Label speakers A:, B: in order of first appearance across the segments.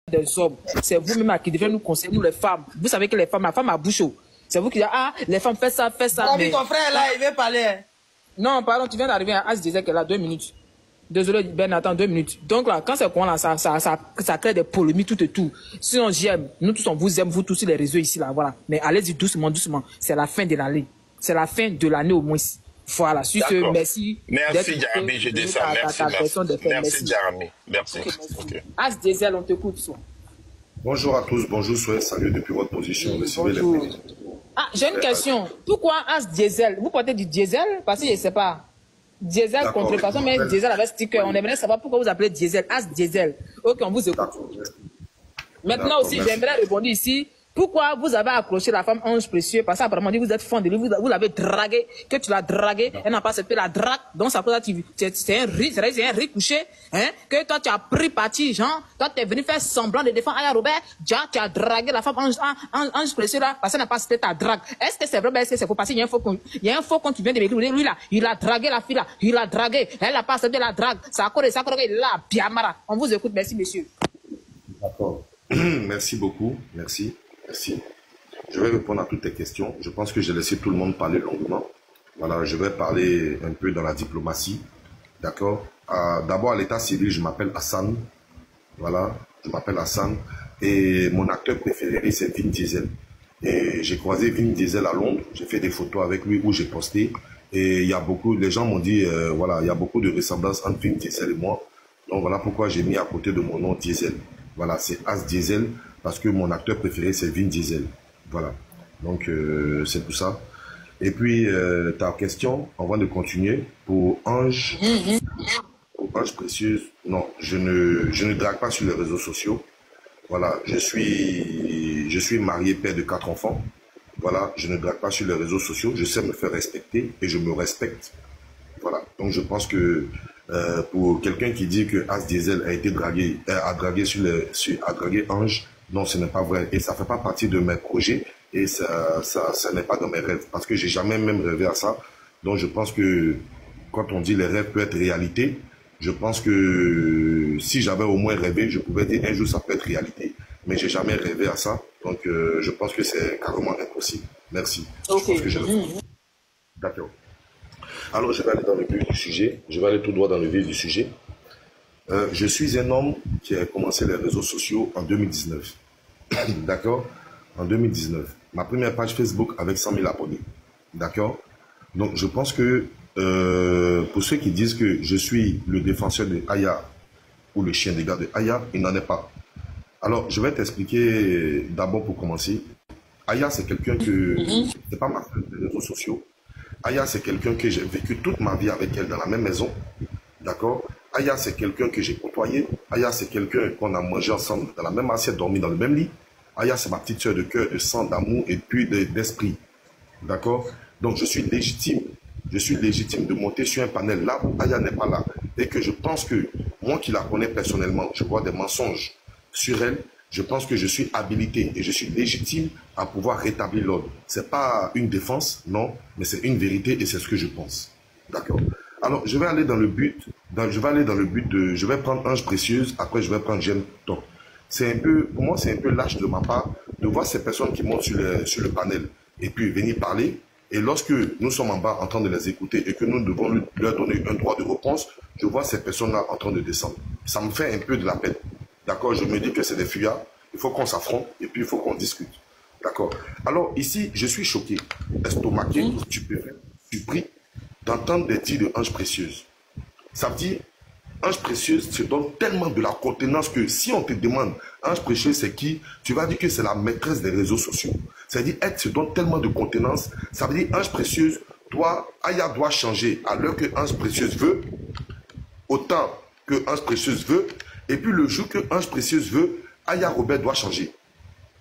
A: des hommes. C'est vous-même qui devez nous conseiller, nous les femmes. Vous savez que les femmes, la femme a bouche. C'est vous qui dites, ah, les femmes font ça, font ça.
B: Mais... ton frère là, il veut parler.
A: Non, pardon, tu viens d'arriver à As disait qu'elle a 2 minutes. Désolé, Ben, attends 2 minutes. Donc là, quand c'est quoi là, ça crée des polémiques, tout et tout. Sinon, j'aime. Nous tous, on vous aime, vous tous sur les réseaux ici, là, voilà. Mais allez-y doucement, doucement. C'est la fin de l'année. C'est la fin de l'année au moins. Voilà. Sur ce, merci.
C: Merci, Jarami, je descends. Merci, Jarami. Merci.
A: Okay. As Diesel, on t'écoute, soit.
D: Bonjour à tous, bonjour, soyez salués depuis votre position. Recevez les bénédictions.
A: Ah, j'ai une question. Pourquoi As Diesel? Vous portez du diesel? Parce que je ne sais pas. Diesel, contrefaçon, mais diesel avec sticker. On aimerait savoir pourquoi vous appelez diesel. As Diesel. Ok, on vous écoute. Maintenant aussi, j'aimerais répondre ici. Pourquoi vous avez accroché la femme Ange Précieux? Parce qu'apparemment, vous êtes fan de lui, vous l'avez dragué, que tu l'as dragué, elle n'a pas accepté la drague, donc ça peut être, c'est un riz couché, hein, que toi tu as pris parti, genre, toi tu es venu faire semblant de défendre Aya Robert, genre, tu as dragué la femme Ange Précieux là, parce qu'elle n'a pas accepté ta drague. Est-ce que c'est vrai, est-ce que c'est faux? Parce qu'il y a un faux compte qui vient de m'écrire, lui là, il a dragué la fille là, il a dragué, elle n'a pas accepté la drague, ça a corré, là, Biamara. On vous écoute, merci monsieur.
D: D'accord. Merci beaucoup, merci. Merci. Je vais répondre à toutes tes questions. Je pense que j'ai laissé tout le monde parler longuement. Voilà, je vais parler un peu dans la diplomatie. D'accord. D'abord, à l'état civil, je m'appelle Hassan. Voilà, je m'appelle Hassan. Et mon acteur préféré, c'est Vin Diesel. Et j'ai croisé Vin Diesel à Londres. J'ai fait des photos avec lui où j'ai posté. Et il y a beaucoup, les gens m'ont dit, voilà, il y a beaucoup de ressemblances entre Vin Diesel et moi. Donc voilà pourquoi j'ai mis à côté de mon nom Diesel. Voilà, c'est As Diesel. Parce que mon acteur préféré, c'est Vin Diesel. Voilà. Donc, c'est tout ça. Et puis, ta question, avant de continuer, pour Ange Précieuse, non, je ne drague pas sur les réseaux sociaux. Voilà, je suis marié, père de 4 enfants. Voilà, je ne drague pas sur les réseaux sociaux. Je sais me faire respecter et je me respecte. Voilà, donc je pense que pour quelqu'un qui dit que As Diesel a été dragué, a dragué Ange, non, ce n'est pas vrai. Et ça ne fait pas partie de mes projets. Et ça n'est pas dans mes rêves. Parce que j'ai jamais même rêvé à ça. Donc je pense que quand on dit les rêves peuvent être réalité, je pense que si j'avais au moins rêvé, je pouvais dire un jour ça peut être réalité. Mais j'ai jamais rêvé à ça. Donc je pense que c'est carrément impossible. Merci.
A: Okay.
D: D'accord. Alors je vais aller dans le vif du sujet. Je vais aller tout droit dans le vif du sujet. Je suis un homme qui a commencé les réseaux sociaux en 2019. D'accord? En 2019. Ma première page Facebook avec 100 000 abonnés. D'accord? Donc, je pense que pour ceux qui disent que je suis le défenseur de Aya ou le chien des gars de Aya, il n'en est pas. Alors, je vais t'expliquer d'abord pour commencer. Aya, c'est quelqu'un que... C'est pas ma femme des réseaux sociaux. Aya, c'est quelqu'un que j'ai vécu toute ma vie avec elle dans la même maison. D'accord? Aya, c'est quelqu'un que j'ai côtoyé. Aya, c'est quelqu'un qu'on a mangé ensemble dans la même assiette, dormi dans le même lit. Aya, c'est ma petite soeur de cœur, de sang, d'amour et puis d'esprit. D'accord? Donc, je suis légitime. Je suis légitime de monter sur un panel là où Aya n'est pas là. Et que je pense que, moi qui la connais personnellement, je vois des mensonges sur elle. Je pense que je suis habilité et je suis légitime à pouvoir rétablir l'ordre. Ce n'est pas une défense, non, mais c'est une vérité et c'est ce que je pense. D'accord? Alors, je vais aller dans le but, je vais prendre Ange Précieuse, après je vais prendre J'aime Top. C'est un peu, pour moi, c'est un peu lâche de ma part de voir ces personnes qui montent sur le panel et puis venir parler. Et lorsque nous sommes en bas en train de les écouter et que nous devons leur donner un droit de réponse, je vois ces personnes-là en train de descendre. Ça me fait un peu de la peine. D'accord? Je me dis que c'est des fuyards, il faut qu'on s'affronte et puis il faut qu'on discute. D'accord? Alors ici, je suis choqué, estomaqué, stupéfait, surpris d'entendre des dires de Ange Précieuse. Ça veut dire, Ange Précieuse se donne tellement de la contenance que si on te demande Ange Précieuse c'est qui, tu vas dire que c'est la maîtresse des réseaux sociaux. C'est-à-dire, elle se donne tellement de contenance, ça veut dire Ange Précieuse, Aya doit changer à l'heure que Ange Précieuse veut, autant que Ange Précieuse veut, et puis le jour que Ange Précieuse veut, Aya Robert doit changer.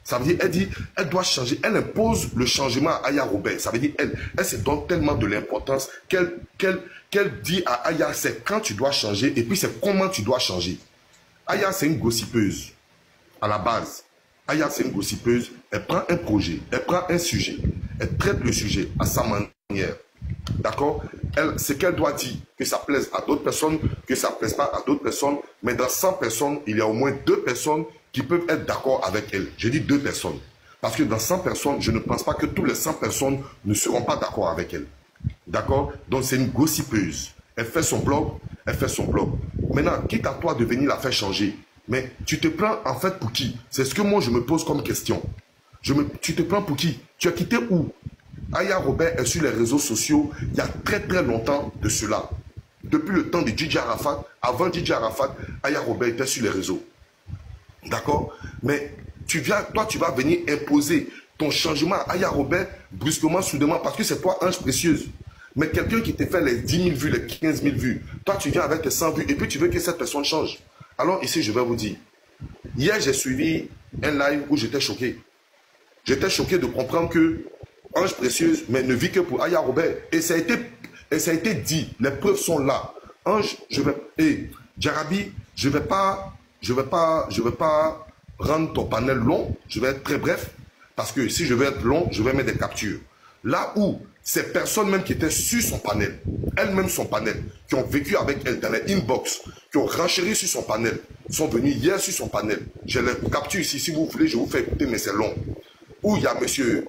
D: Ça veut dire, elle dit, elle doit changer, elle impose le changement à Aya Robert. Ça veut dire, elle se donne tellement de l'importance qu'elle dit à Aya, c'est quand tu dois changer et puis c'est comment tu dois changer. Aya, c'est une gossipeuse, à la base. Aya, c'est une gossipeuse, elle prend un projet, elle prend un sujet, elle traite le sujet à sa manière. D'accord? Ce qu'elle doit dire, que ça plaise à d'autres personnes, que ça ne plaise pas à d'autres personnes, mais dans 100 personnes, il y a au moins 2 personnes qui peuvent être d'accord avec elle. J'ai dit 2 personnes. Parce que dans 100 personnes, je ne pense pas que toutes les 100 personnes ne seront pas d'accord avec elle. D'accord? Donc c'est une gossipeuse. Elle fait son blog, elle fait son blog. Maintenant, quitte à toi de venir la faire changer, mais tu te prends en fait pour qui? C'est ce que moi je me pose comme question. Tu te prends pour qui? Tu as quitté où? Aya Robert est sur les réseaux sociaux il y a très très longtemps de cela. Depuis le temps de DJ Arafat, avant DJ Arafat, Aya Robert était sur les réseaux. D'accord? Mais toi tu vas venir imposer ton changement à Aya Robert brusquement, soudainement, parce que c'est toi, Ange Précieuse. Mais quelqu'un qui te fait les 10 000 vues, les 15 000 vues, toi tu viens avec tes 100 vues et puis tu veux que cette personne change. Alors ici, je vais vous dire, hier j'ai suivi un live où j'étais choqué. J'étais choqué de comprendre que Ange Précieuse, mais ne vit que pour Aya Robert. Et ça a été dit, les preuves sont là. Ange, Jarabi, je vais pas rendre ton panel long, je vais être très bref, parce que si je vais être long, je vais mettre des captures. Là où ces personnes même qui étaient sur son panel, elles-mêmes son panel, qui ont vécu avec elle dans les inbox, qui ont renchéri sur son panel, sont venus hier sur son panel. Je les capture ici, si vous voulez, je vous fais écouter, mais c'est long. Où il y a monsieur,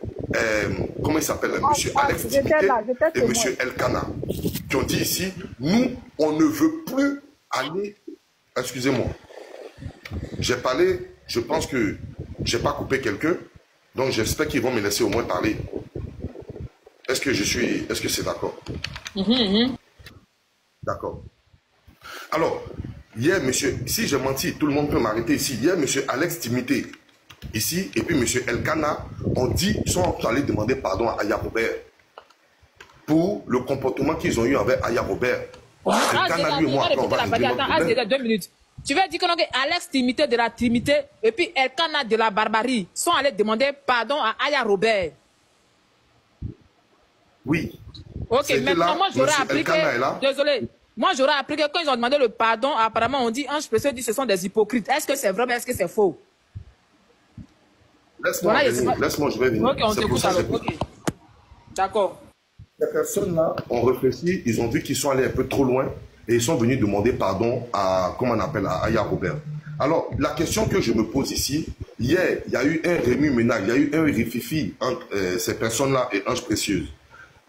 D: comment il s'appelle, monsieur Alex Timité et monsieur Elkana, qui ont dit ici, nous, on ne veut plus aller, excusez-moi, j'ai parlé, je pense que je n'ai pas coupé quelqu'un, donc j'espère qu'ils vont me laisser au moins parler. Est-ce que c'est d'accord? D'accord. Alors, hier, monsieur, si j'ai menti, tout le monde peut m'arrêter ici. Hier, monsieur Alex Timité, ici, et puis monsieur Elkana, sont allés demander pardon à Aya Robert pour le comportement qu'ils ont eu avec Aya Robert. Elkana, lui et moi, on va
A: régler 2 minutes. Tu veux dire que Alex Timité de la Timité et puis Elkana de la barbarie sont allés demander pardon à Aya Robert.
D: Oui.
A: Ok, maintenant, moi, j'aurais appris que... Désolé. Moi, j'aurais appris que quand ils ont demandé le pardon, apparemment, on dit, Ange Précieux dit, ce sont des hypocrites. Est-ce que c'est vrai, mais est-ce que c'est faux?
D: Laisse-moi je vais venir.
A: Ok, on t'écoute alors. Ok. D'accord.
D: Ces personnes-là ont réfléchi, ils ont vu qu'ils sont allés un peu trop loin et ils sont venus demander pardon à, comment on appelle, à Aya Robert. Alors, la question que je me pose ici, hier, il y a eu un remue-ménage, il y a eu un rififi entre ces personnes-là et Ange Précieuse.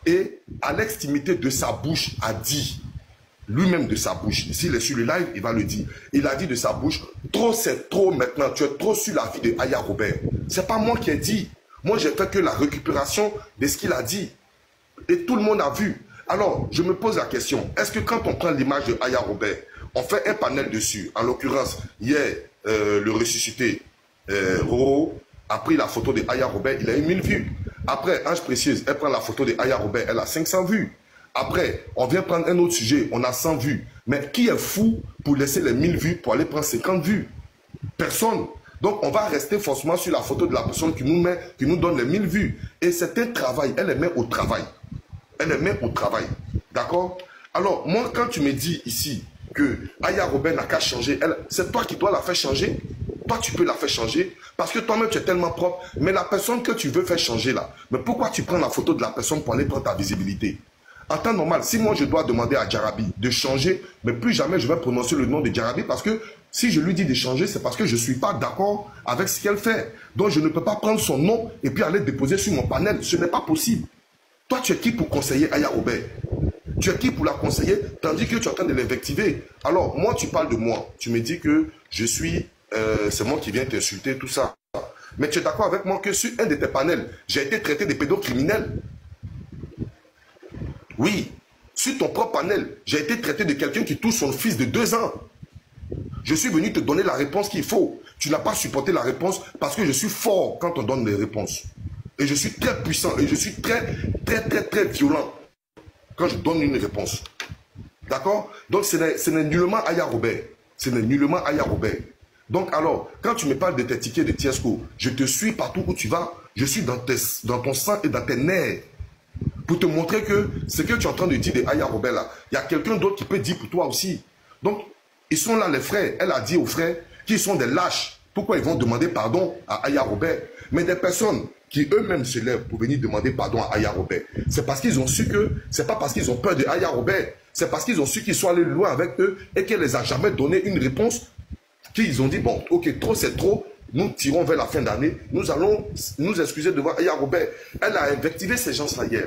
D: Et Alex Timité de sa bouche a dit, lui-même de sa bouche, s'il est sur le live, il va le dire. Il a dit de sa bouche, trop c'est trop maintenant, tu es trop sur la vie de Aya Robert. C'est pas moi qui ai dit. Moi, j'ai fait que la récupération de ce qu'il a dit. Et tout le monde a vu. Alors, je me pose la question, est-ce que quand on prend l'image de Aya Robert, on fait un panel dessus, en l'occurrence, hier, le ressuscité, Roro, a pris la photo de Aya Robert, il a eu 1000 vues. Après, Ange Précieuse, elle prend la photo de Aya Robert, elle a 500 vues. Après, on vient prendre un autre sujet, on a 100 vues. Mais qui est fou pour laisser les 1000 vues pour aller prendre 50 vues? Personne. Donc, on va rester forcément sur la photo de la personne qui nous donne les 1000 vues. Et c'est un travail, elle les met au travail. Elle les met au travail. D'accord? Alors, moi, quand tu me dis ici que Aya Robert n'a qu'à changer, c'est toi qui dois la faire changer. Toi, tu peux la faire changer parce que toi-même, tu es tellement propre. Mais la personne que tu veux faire changer là, mais pourquoi tu prends la photo de la personne pour aller prendre ta visibilité? En temps normal, si moi, je dois demander à Jarabi de changer, mais plus jamais je vais prononcer le nom de Jarabi parce que si je lui dis de changer, c'est parce que je ne suis pas d'accord avec ce qu'elle fait. Donc, je ne peux pas prendre son nom et puis aller déposer sur mon panel. Ce n'est pas possible. Toi, tu es qui pour conseiller Aya Robert? Tu es qui pour la conseiller tandis que tu es en train de l'invectiver? Alors, moi, tu parles de moi. Tu me dis que je suis... c'est moi qui viens t'insulter, tout ça. Mais tu es d'accord avec moi que sur un de tes panels, j'ai été traité de pédocriminel? Oui. Sur ton propre panel, j'ai été traité de quelqu'un qui touche son fils de 2 ans. Je suis venu te donner la réponse qu'il faut. Tu n'as pas supporté la réponse parce que je suis fort quand on donne des réponses. Et je suis très puissant et je suis très violent quand je donne une réponse. D'accord? Donc ce n'est nullement Aya Robert. Ce n'est nullement Aya Robert. Donc alors, quand tu me parles de tes tickets de Tiesco, je te suis partout où tu vas. Je suis dans ton sang et dans tes nerfs. Pour te montrer que ce que tu es en train de dire de Aya Robert là, il y a quelqu'un d'autre qui peut dire pour toi aussi. Donc, ils sont là les frères. Elle a dit aux frères qu'ils sont des lâches. Pourquoi ils vont demander pardon à Aya Robert? Mais des personnes qui eux-mêmes se lèvent pour venir demander pardon à Aya Robert, c'est parce qu'ils ont su que, c'est pas parce qu'ils ont peur de Aya Robert, c'est parce qu'ils ont su qu'ils sont allés loin avec eux et qu'elle les a jamais donné une réponse qu'ils ont dit, bon, ok, trop c'est trop, nous tirons vers la fin d'année, nous allons nous excuser devant Aya Robert. Elle a invectivé ces gens-là hier.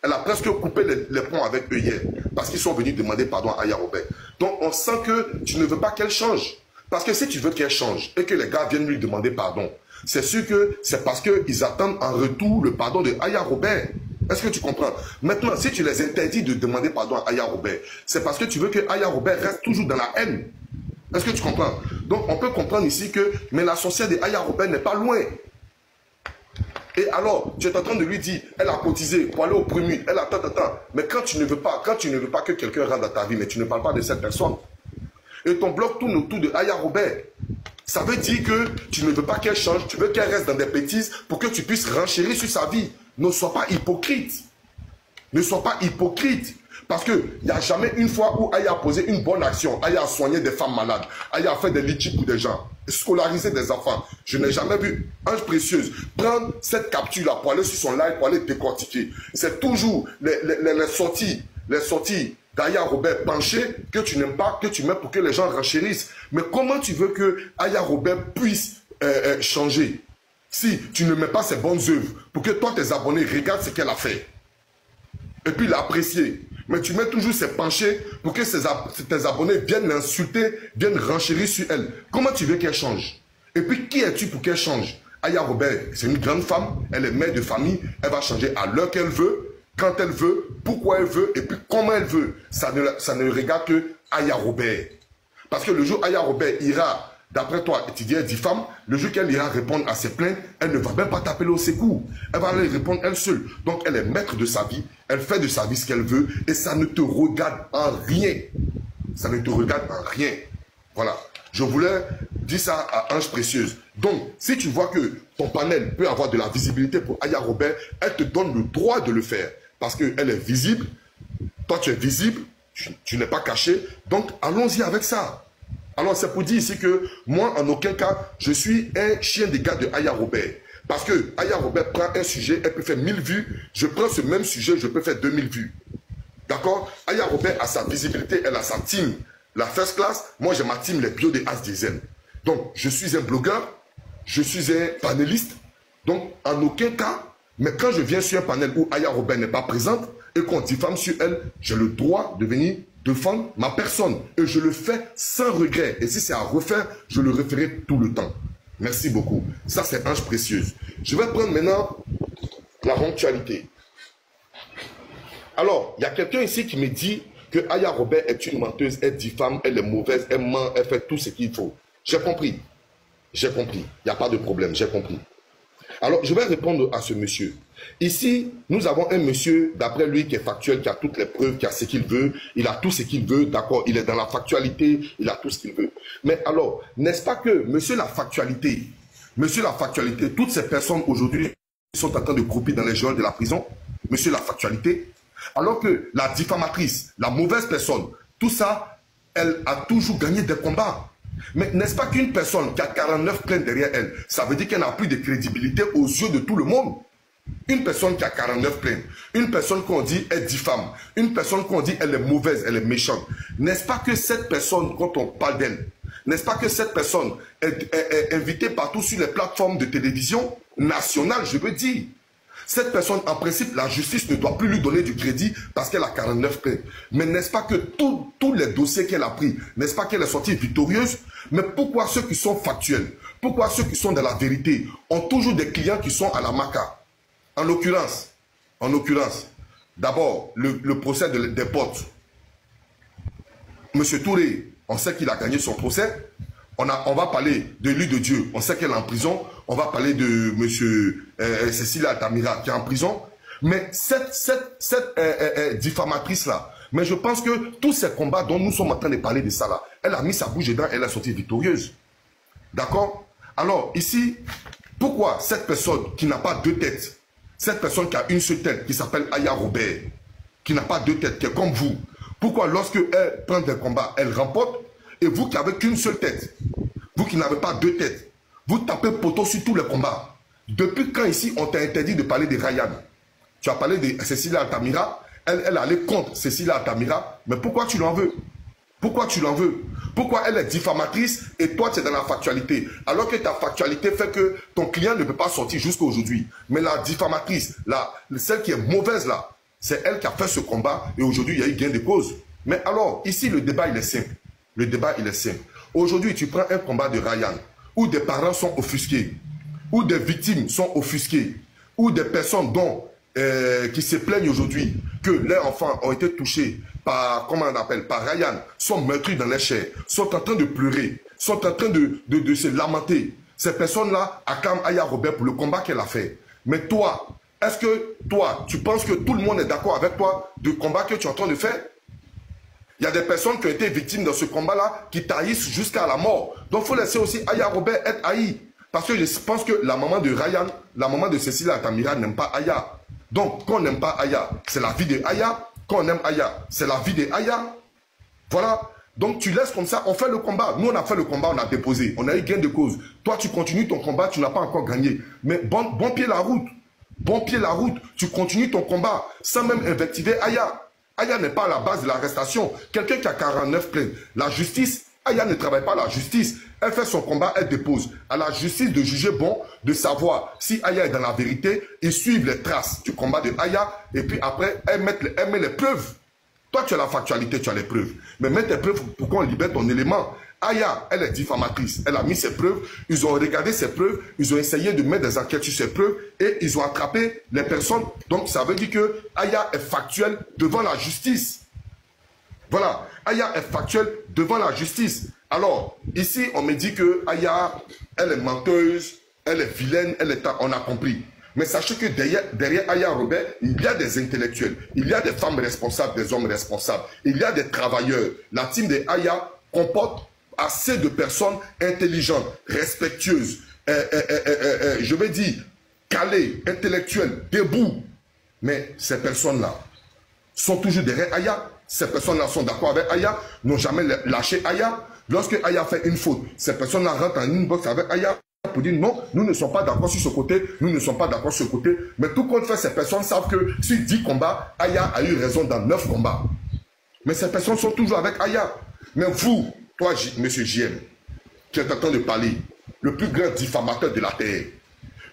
D: Elle a presque coupé les ponts avec eux hier, parce qu'ils sont venus demander pardon à Aya Robert. Donc on sent que tu ne veux pas qu'elle change. Parce que si tu veux qu'elle change et que les gars viennent lui demander pardon, c'est sûr que c'est parce qu'ils attendent en retour le pardon de Aya Robert. Est-ce que tu comprends? Maintenant, si tu les interdis de demander pardon à Aya Robert, c'est parce que tu veux que Aya Robert reste toujours dans la haine. Est-ce que tu comprends? Donc on peut comprendre ici que, mais la sorcière de Aya Robert n'est pas loin. Et alors, tu es en train de lui dire, elle a cotisé pour aller au premier, elle a tant. Mais quand tu ne veux pas que quelqu'un rentre dans ta vie, mais tu ne parles pas de cette personne, et ton blog tourne autour de Aya Robert, ça veut dire que tu ne veux pas qu'elle change, tu veux qu'elle reste dans des bêtises pour que tu puisses renchérir sur sa vie. Ne sois pas hypocrite. Ne sois pas hypocrite. Parce qu'il n'y a jamais une fois où Aya a posé une bonne action. Aya a soigné des femmes malades. Aya a fait des litchis pour des gens. Scolariser des enfants. Je n'ai jamais vu Ange Précieuse prendre cette capture-là pour aller sur son live, pour aller décortiquer. C'est toujours les sorties d'Aya Robert penché que tu n'aimes pas, que tu mets pour que les gens renchérissent. Mais comment tu veux que Aya Robert puisse changer si tu ne mets pas ses bonnes œuvres pour que toi, tes abonnés, regardent ce qu'elle a fait et puis l'apprécier? Mais tu mets toujours ses penchés pour que tes abonnés viennent l'insulter, viennent renchérir sur elle. Comment tu veux qu'elle change? Et puis, qui es-tu pour qu'elle change? Aya Robert, c'est une grande femme, elle est mère de famille, elle va changer à l'heure qu'elle veut, quand elle veut, pourquoi elle veut, et puis comment elle veut. Ça ne regarde que Aya Robert. Parce que le jour où Aya Robert ira, d'après toi, tu dis elle diffame, le jour qu'elle ira répondre à ses plaintes, elle ne va même pas t'appeler au secours. Elle va aller répondre elle seule. Donc elle est maître de sa vie, elle fait de sa vie ce qu'elle veut, et ça ne te regarde en rien. Ça ne te regarde en rien. Voilà. Je voulais dire ça à Ange Précieuse. Donc, si tu vois que ton panel peut avoir de la visibilité pour Aya Robert, elle te donne le droit de le faire. Parce qu'elle est visible, toi tu es visible, tu n'es pas caché. Donc, allons-y avec ça. Alors, c'est pour dire ici que moi, en aucun cas, je suis un chien des gars de Aya Robert. Parce que Aya Robert prend un sujet, elle peut faire 1000 vues. Je prends ce même sujet, je peux faire 2000 vues. D'accord? Aya Robert a sa visibilité, elle a sa team. La first class, moi j'ai ma team, les bio de As Diesel. Donc, je suis un blogueur, je suis un panéliste. Donc, en aucun cas, mais quand je viens sur un panel où Aya Robert n'est pas présente et qu'on diffame sur elle, j'ai le droit de venir défendre ma personne. Et je le fais sans regret. Et si c'est à refaire, je le referai tout le temps. Merci beaucoup. Ça, c'est Ange Précieuse. Je vais prendre maintenant la ponctualité. Alors, il y a quelqu'un ici qui me dit que Aya Robert est une menteuse, elle diffame, elle est mauvaise, elle ment, elle fait tout ce qu'il faut. J'ai compris. J'ai compris. Il n'y a pas de problème, j'ai compris. Alors, je vais répondre à ce monsieur. Ici, nous avons un monsieur, d'après lui, qui est factuel, qui a toutes les preuves, qui a ce qu'il veut, il a tout ce qu'il veut, d'accord, il est dans la factualité, il a tout ce qu'il veut. Mais alors, n'est-ce pas que, monsieur la factualité, toutes ces personnes aujourd'hui sont en train de croupir dans les geôles de la prison, monsieur la factualité, alors que la diffamatrice, la mauvaise personne, tout ça, elle a toujours gagné des combats. Mais n'est-ce pas qu'une personne qui a 49 plaintes derrière elle, ça veut dire qu'elle n'a plus de crédibilité aux yeux de tout le monde? Une personne qui a 49 plaintes, une personne qu'on dit elle diffame, une personne qu'on dit elle est mauvaise, elle est méchante. N'est-ce pas que cette personne, quand on parle d'elle, n'est-ce pas que cette personne est invitée partout sur les plateformes de télévision nationales, je veux dire? Cette personne, en principe, la justice ne doit plus lui donner du crédit parce qu'elle a 49 plaintes. Mais n'est-ce pas que tous les dossiers qu'elle a pris, n'est-ce pas qu'elle est sortie victorieuse? Mais pourquoi ceux qui sont factuels, pourquoi ceux qui sont dans la vérité ont toujours des clients qui sont à la maca? En l'occurrence, d'abord, le procès des potes. Monsieur Touré, on sait qu'il a gagné son procès. On va parler de lui de Dieu. On sait qu'elle est en prison. On va parler de monsieur Cécilia Altamira qui est en prison. Mais cette diffamatrice-là, mais je pense que tous ces combats dont nous sommes en train de parler de ça là, elle a mis sa bouche dedans, elle est sortie victorieuse. D'accord? Alors, ici, pourquoi cette personne qui n'a pas deux têtes, cette personne qui a une seule tête, qui s'appelle Aya Robert, qui n'a pas deux têtes, qui est comme vous, pourquoi lorsque elle prend des combats, elle remporte, et vous qui n'avez qu'une seule tête, vous qui n'avez pas deux têtes, vous tapez poteau sur tous les combats. Depuis quand ici on t'a interdit de parler de Ryan? Tu as parlé de Cécilia Altamira, elle allait contre Cécilia Altamira, mais pourquoi tu l'en veux? Pourquoi tu l'en veux? Pourquoi elle est diffamatrice et toi tu es dans la factualité? Alors que ta factualité fait que ton client ne peut pas sortir jusqu'à aujourd'hui. Mais la diffamatrice, celle qui est mauvaise là, c'est elle qui a fait ce combat et aujourd'hui il y a eu gain de cause. Mais alors, ici le débat il est simple. Le débat il est simple. Aujourd'hui tu prends un combat de Ryan où des parents sont offusqués, où des victimes sont offusquées, où des personnes qui se plaignent aujourd'hui que leurs enfants ont été touchés par, comment on appelle, par Ryan, sont meurtris dans les chairs, sont en train de pleurer, sont en train de se lamenter. Ces personnes-là acclament Aya Robert pour le combat qu'elle a fait. Mais toi, est-ce que toi, tu penses que tout le monde est d'accord avec toi du combat que tu es en train de faire? Il y a des personnes qui ont été victimes dans ce combat-là qui taillissent jusqu'à la mort. Donc il faut laisser aussi Aya Robert être haï. Parce que je pense que la maman de Ryan, la maman de Cécile Altamira n'aime pas Aya. Donc, quand on n'aime pas Aya, c'est la vie de Aya. Quand on aime Aya, c'est la vie de Aya. Voilà. Donc, tu laisses comme ça, on fait le combat. Nous, on a fait le combat, on a déposé. On a eu gain de cause. Toi, tu continues ton combat, tu n'as pas encore gagné. Mais bon pied la route. Bon pied la route. Tu continues ton combat sans même invectiver Aya. Aya n'est pas à la base de l'arrestation. Quelqu'un qui a 49 plaintes. La justice, Aya ne travaille pas la justice. Elle fait son combat, elle dépose. À la justice de juger bon, de savoir si Aya est dans la vérité. Ils suivent les traces du combat de Aya. Et puis après, elle met les preuves. Toi, tu as la factualité, tu as les preuves. Mais mets tes preuves pour qu'on libère ton élément. Aya, elle est diffamatrice. Elle a mis ses preuves. Ils ont regardé ses preuves. Ils ont essayé de mettre des enquêtes sur ses preuves. Et ils ont attrapé les personnes. Donc, ça veut dire que Aya est factuelle devant la justice. Voilà. Aya est factuelle devant la justice. Alors, ici, on me dit que Aya, elle est menteuse, elle est vilaine, on a compris. Mais sachez que derrière Aya Robert, il y a des intellectuels, il y a des femmes responsables, des hommes responsables, il y a des travailleurs. La team de Aya comporte assez de personnes intelligentes, respectueuses, je vais dire, calées, intellectuelles, debout. Mais ces personnes-là sont toujours derrière Aya. Ces personnes-là sont d'accord avec Aya, n'ont jamais lâché Aya. Lorsque Aya fait une faute, ces personnes-là rentrent en inbox avec Aya pour dire non, nous ne sommes pas d'accord sur ce côté, nous ne sommes pas d'accord sur ce côté. Mais tout compte fait, ces personnes savent que sur 10 combats, Aya a eu raison dans 9 combats. Mais ces personnes sont toujours avec Aya. Mais vous, toi, monsieur JM, tu es en train de parler, le plus grand diffamateur de la terre,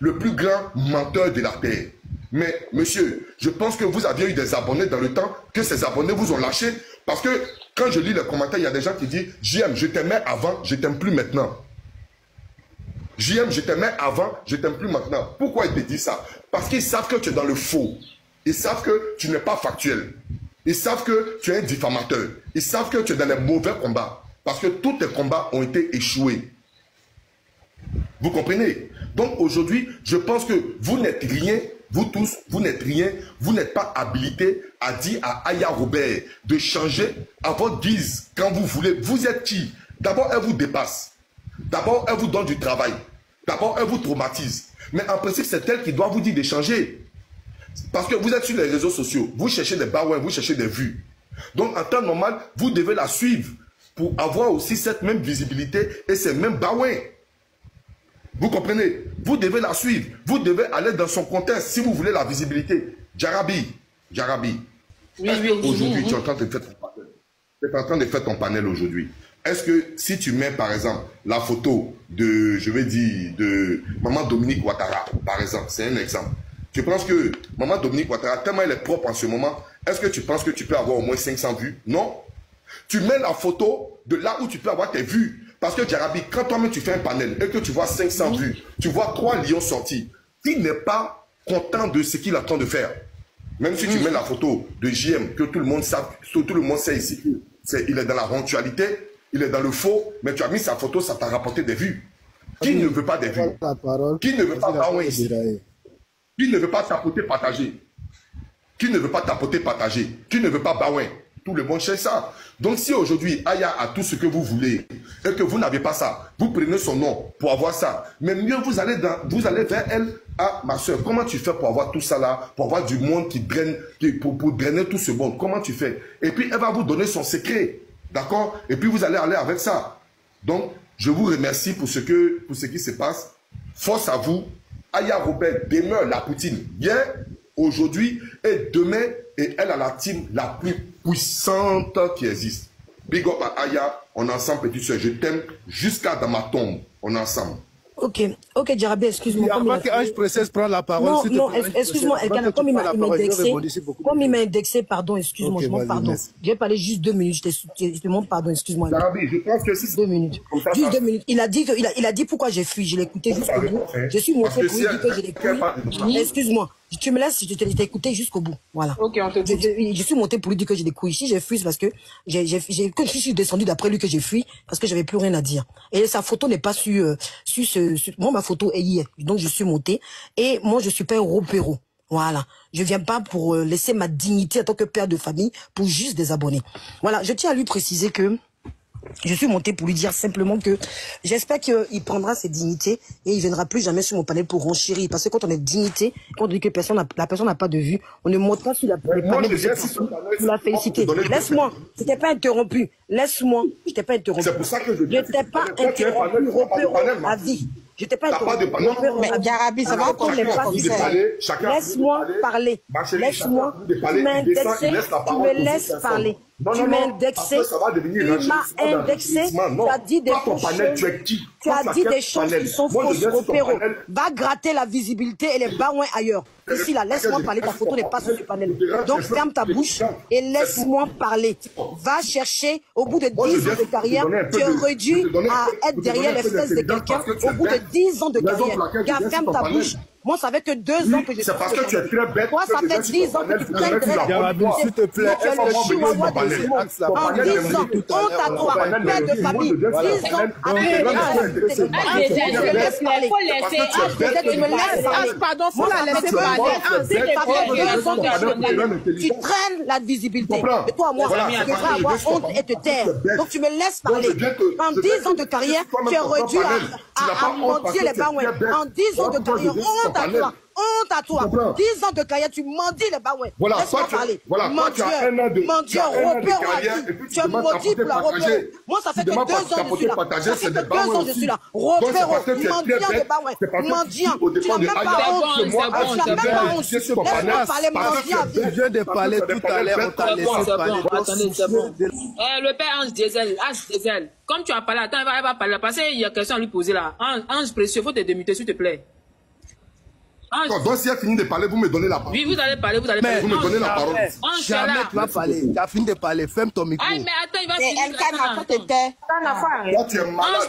D: le plus grand menteur de la terre. Mais monsieur, je pense que vous aviez eu des abonnés dans le temps, que ces abonnés vous ont lâché. Parce que quand je lis les commentaires, il y a des gens qui disent « JM, je t'aimais avant, je t'aime plus maintenant. » JM, je t'aimais avant, je t'aime plus maintenant. Pourquoi ils te disent ça? Parce qu'ils savent que tu es dans le faux. Ils savent que tu n'es pas factuel. Ils savent que tu es un diffamateur. Ils savent que tu es dans les mauvais combats. Parce que tous tes combats ont été échoués. Vous comprenez? Donc aujourd'hui, je pense que vous n'êtes rien. Vous tous, vous n'êtes rien, vous n'êtes pas habilité à dire à Aya Robert de changer à votre guise quand vous voulez. Vous êtes qui? D'abord, elle vous dépasse. D'abord, elle vous donne du travail. D'abord, elle vous traumatise. Mais en principe, c'est elle qui doit vous dire de changer. Parce que vous êtes sur les réseaux sociaux, vous cherchez des bawins, vous cherchez des vues. Donc, en temps normal, vous devez la suivre pour avoir aussi cette même visibilité et ces mêmes bawins. Vous comprenez? Vous devez la suivre. Vous devez aller dans son contexte si vous voulez la visibilité. Jarabi.
A: Oui,
D: aujourd'hui, tu es en train de faire ton panel. Tu es en train de faire ton panel aujourd'hui. Est-ce que si tu mets, par exemple, la photo de, je vais dire, de Maman Dominique Ouattara, par exemple, c'est un exemple. Tu penses que Maman Dominique Ouattara, tellement elle est propre en ce moment, est-ce que tu penses que tu peux avoir au moins 500 vues? Non. Tu mets la photo de là où tu peux avoir tes vues. Parce que Jarabi, quand toi-même tu fais un panel et que tu vois 500 vues, tu vois 3 lions sortis, tu n'es pas content de ce qu'il est en train de faire. Même si tu mets la photo de JM, que tout le monde sait ici, il est dans la ponctualité, il est dans le faux, mais tu as mis sa photo, ça t'a rapporté des vues. Qui ne veut pas des vues? Qui ne veut pas baouer ici? Qui ne veut pas tapoter, partager? Qui ne veut pas tapoter, partager? Qui ne veut pas baouer? Tout le monde cherche ça. Donc si aujourd'hui Aya a tout ce que vous voulez et que vous n'avez pas ça, vous prenez son nom pour avoir ça. Mais mieux vous allez vers elle. Ah ma soeur, comment tu fais pour avoir tout ça là, pour avoir du monde qui draine, pour drainer tout ce monde? Comment tu fais? Et puis elle va vous donner son secret. D'accord? Et puis vous allez aller avec ça. Donc je vous remercie pour ce qui se passe. Force à vous. Aya Robert demeure la Poutine. Hier, aujourd'hui et demain. Et elle a la team la plus puissante qui existe. Big up à Aya, on est ensemble, petite soeur. Je t'aime jusqu'à dans ma tombe. On est ensemble.
B: Ok, Djarabi, excuse-moi.
E: Avant que Ange Princesse prenne la parole.
B: Non, excuse-moi, comme il m'a indexé, pardon, excuse-moi, je demande pardon. J'ai parlé juste 2 minutes, je te demande pardon, excuse-moi.
D: Djarabi, je pense que c'est
B: 2 minutes. Juste 2 minutes. Il a dit pourquoi j'ai fui, je l'ai écouté jusqu'au bout. Je suis monté pour lui dire que je l'ai couilles. Excuse-moi. Tu me laisses, je t'ai écouté jusqu'au bout. Voilà.
A: Ok, on te dit.
B: Je suis monté pour lui dire que j'ai des couilles. Si j'ai fui, c'est parce que quand je suis descendu d'après lui que j'ai fui, parce que j'avais plus rien à dire. Et sa photo n'est pas moi, ma photo est hier. Donc, je suis monté. Et moi, je suis pas un ropéro. Voilà. Je viens pas pour laisser ma dignité en tant que père de famille pour juste des abonnés. Voilà. Je tiens à lui préciser que je suis monté pour lui dire simplement que j'espère qu'il prendra ses dignités et il viendra plus jamais sur mon panel pour renchérir. Parce que quand on est dignité, quand on dit que la personne n'a pas de vue, on ne monte pas sur la panel pour la féliciter. Laisse-moi, je t'ai pas interrompu. Laisse-moi, je t'ai pas interrompu.
D: C'est pour ça que je dis.
B: Je t'ai pas interrompu, repéro à vie. Je t'ai pas interrompu.
F: Mais Djarabi, ça va encore
B: Laisse-moi parler. Laisse-moi. Tu me laisses parler. Tu m'as indexé. Tu m'as indexé. Tu as dit des choses qui sont fausses, Opéro. Va gratter la visibilité et les baouins ailleurs. Ici, là, laisse-moi parler. Ta photo n'est pas sur le panel. Donc, ferme ta bouche et laisse-moi parler. Va chercher, au bout de 10 ans de carrière, tu es réduit à être derrière les fesses de quelqu'un au bout de 10 ans de carrière. Gars, ferme ta bouche. Moi, ça fait que 2 ans que je suis.
D: C'est parce que tu es très bête.
B: Toi, ça fait 10 ans que tu traînes derrière.
E: S'il te plaît,
B: en 10 ans, honte à toi, père de famille, 10 ans,
F: pardon, faut la laisser parler.
B: Tu traînes la visibilité. Et toi, moi, tu devrais avoir honte et te taire. Donc, tu me laisses parler. En 10 ans de carrière, tu es réduit à mentir les baouins. En 10 ans de carrière, honte à toi. Honte à toi. 10 ans de carrière, tu mendis les baouais.
D: Voilà,
B: laisse-moi parler.
D: Voilà,
B: mendieur, repère à vie. Tu es maudit pour la repère. Moi, ça fait que 2 ans que je suis là. Ça fait que 2 ans que je suis là. Repère, mendiant de baouais. Mendiant. Tu n'as même pas honte. Tu n'as même pas honte. Laisse-moi parler, mendiant.
E: Tu viens de parler tout à l'heure, on t'a laissé parler.
A: Attendez, c'est bon. Le père Ange Diesel, comme tu as parlé, attends, il va parler. Parce qu'il y a question à lui poser là. Ange précieux, il faut te démuter, s'il te plaît.
D: Donc, si elle finit de parler, vous me donnez la parole.
A: Oui, vous allez parler. Vous me
D: donnez la parole.
E: Jamais tu vas parler. Tu as fini de parler. Ferme ton micro.
A: Ah, mais attends, il va finir.
D: Toi, tu es malade,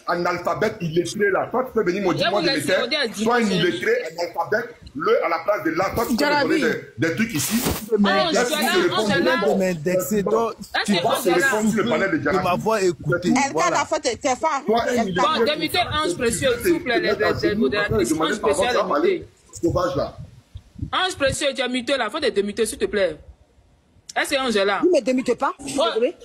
D: analphabète, illettré là. Toi, tu peux venir me dire, moi, de l'éther. Toi, un illettré, analphabète, à la place de là. Toi, tu peux me donner des trucs ici.
E: Tu m'indexer. Donc, tu vas répondre sur le panel de Djarabi. Ma voix écoutée.
A: Bon, démutez Ange précieux, s'il vous plaît, les modératrices. Ange précieux, Ange précieux, tu as muté là, faut te démuter, s'il te plaît. Est-ce que Ange est là?
B: Vous ne me démutez pas, je suis désolé.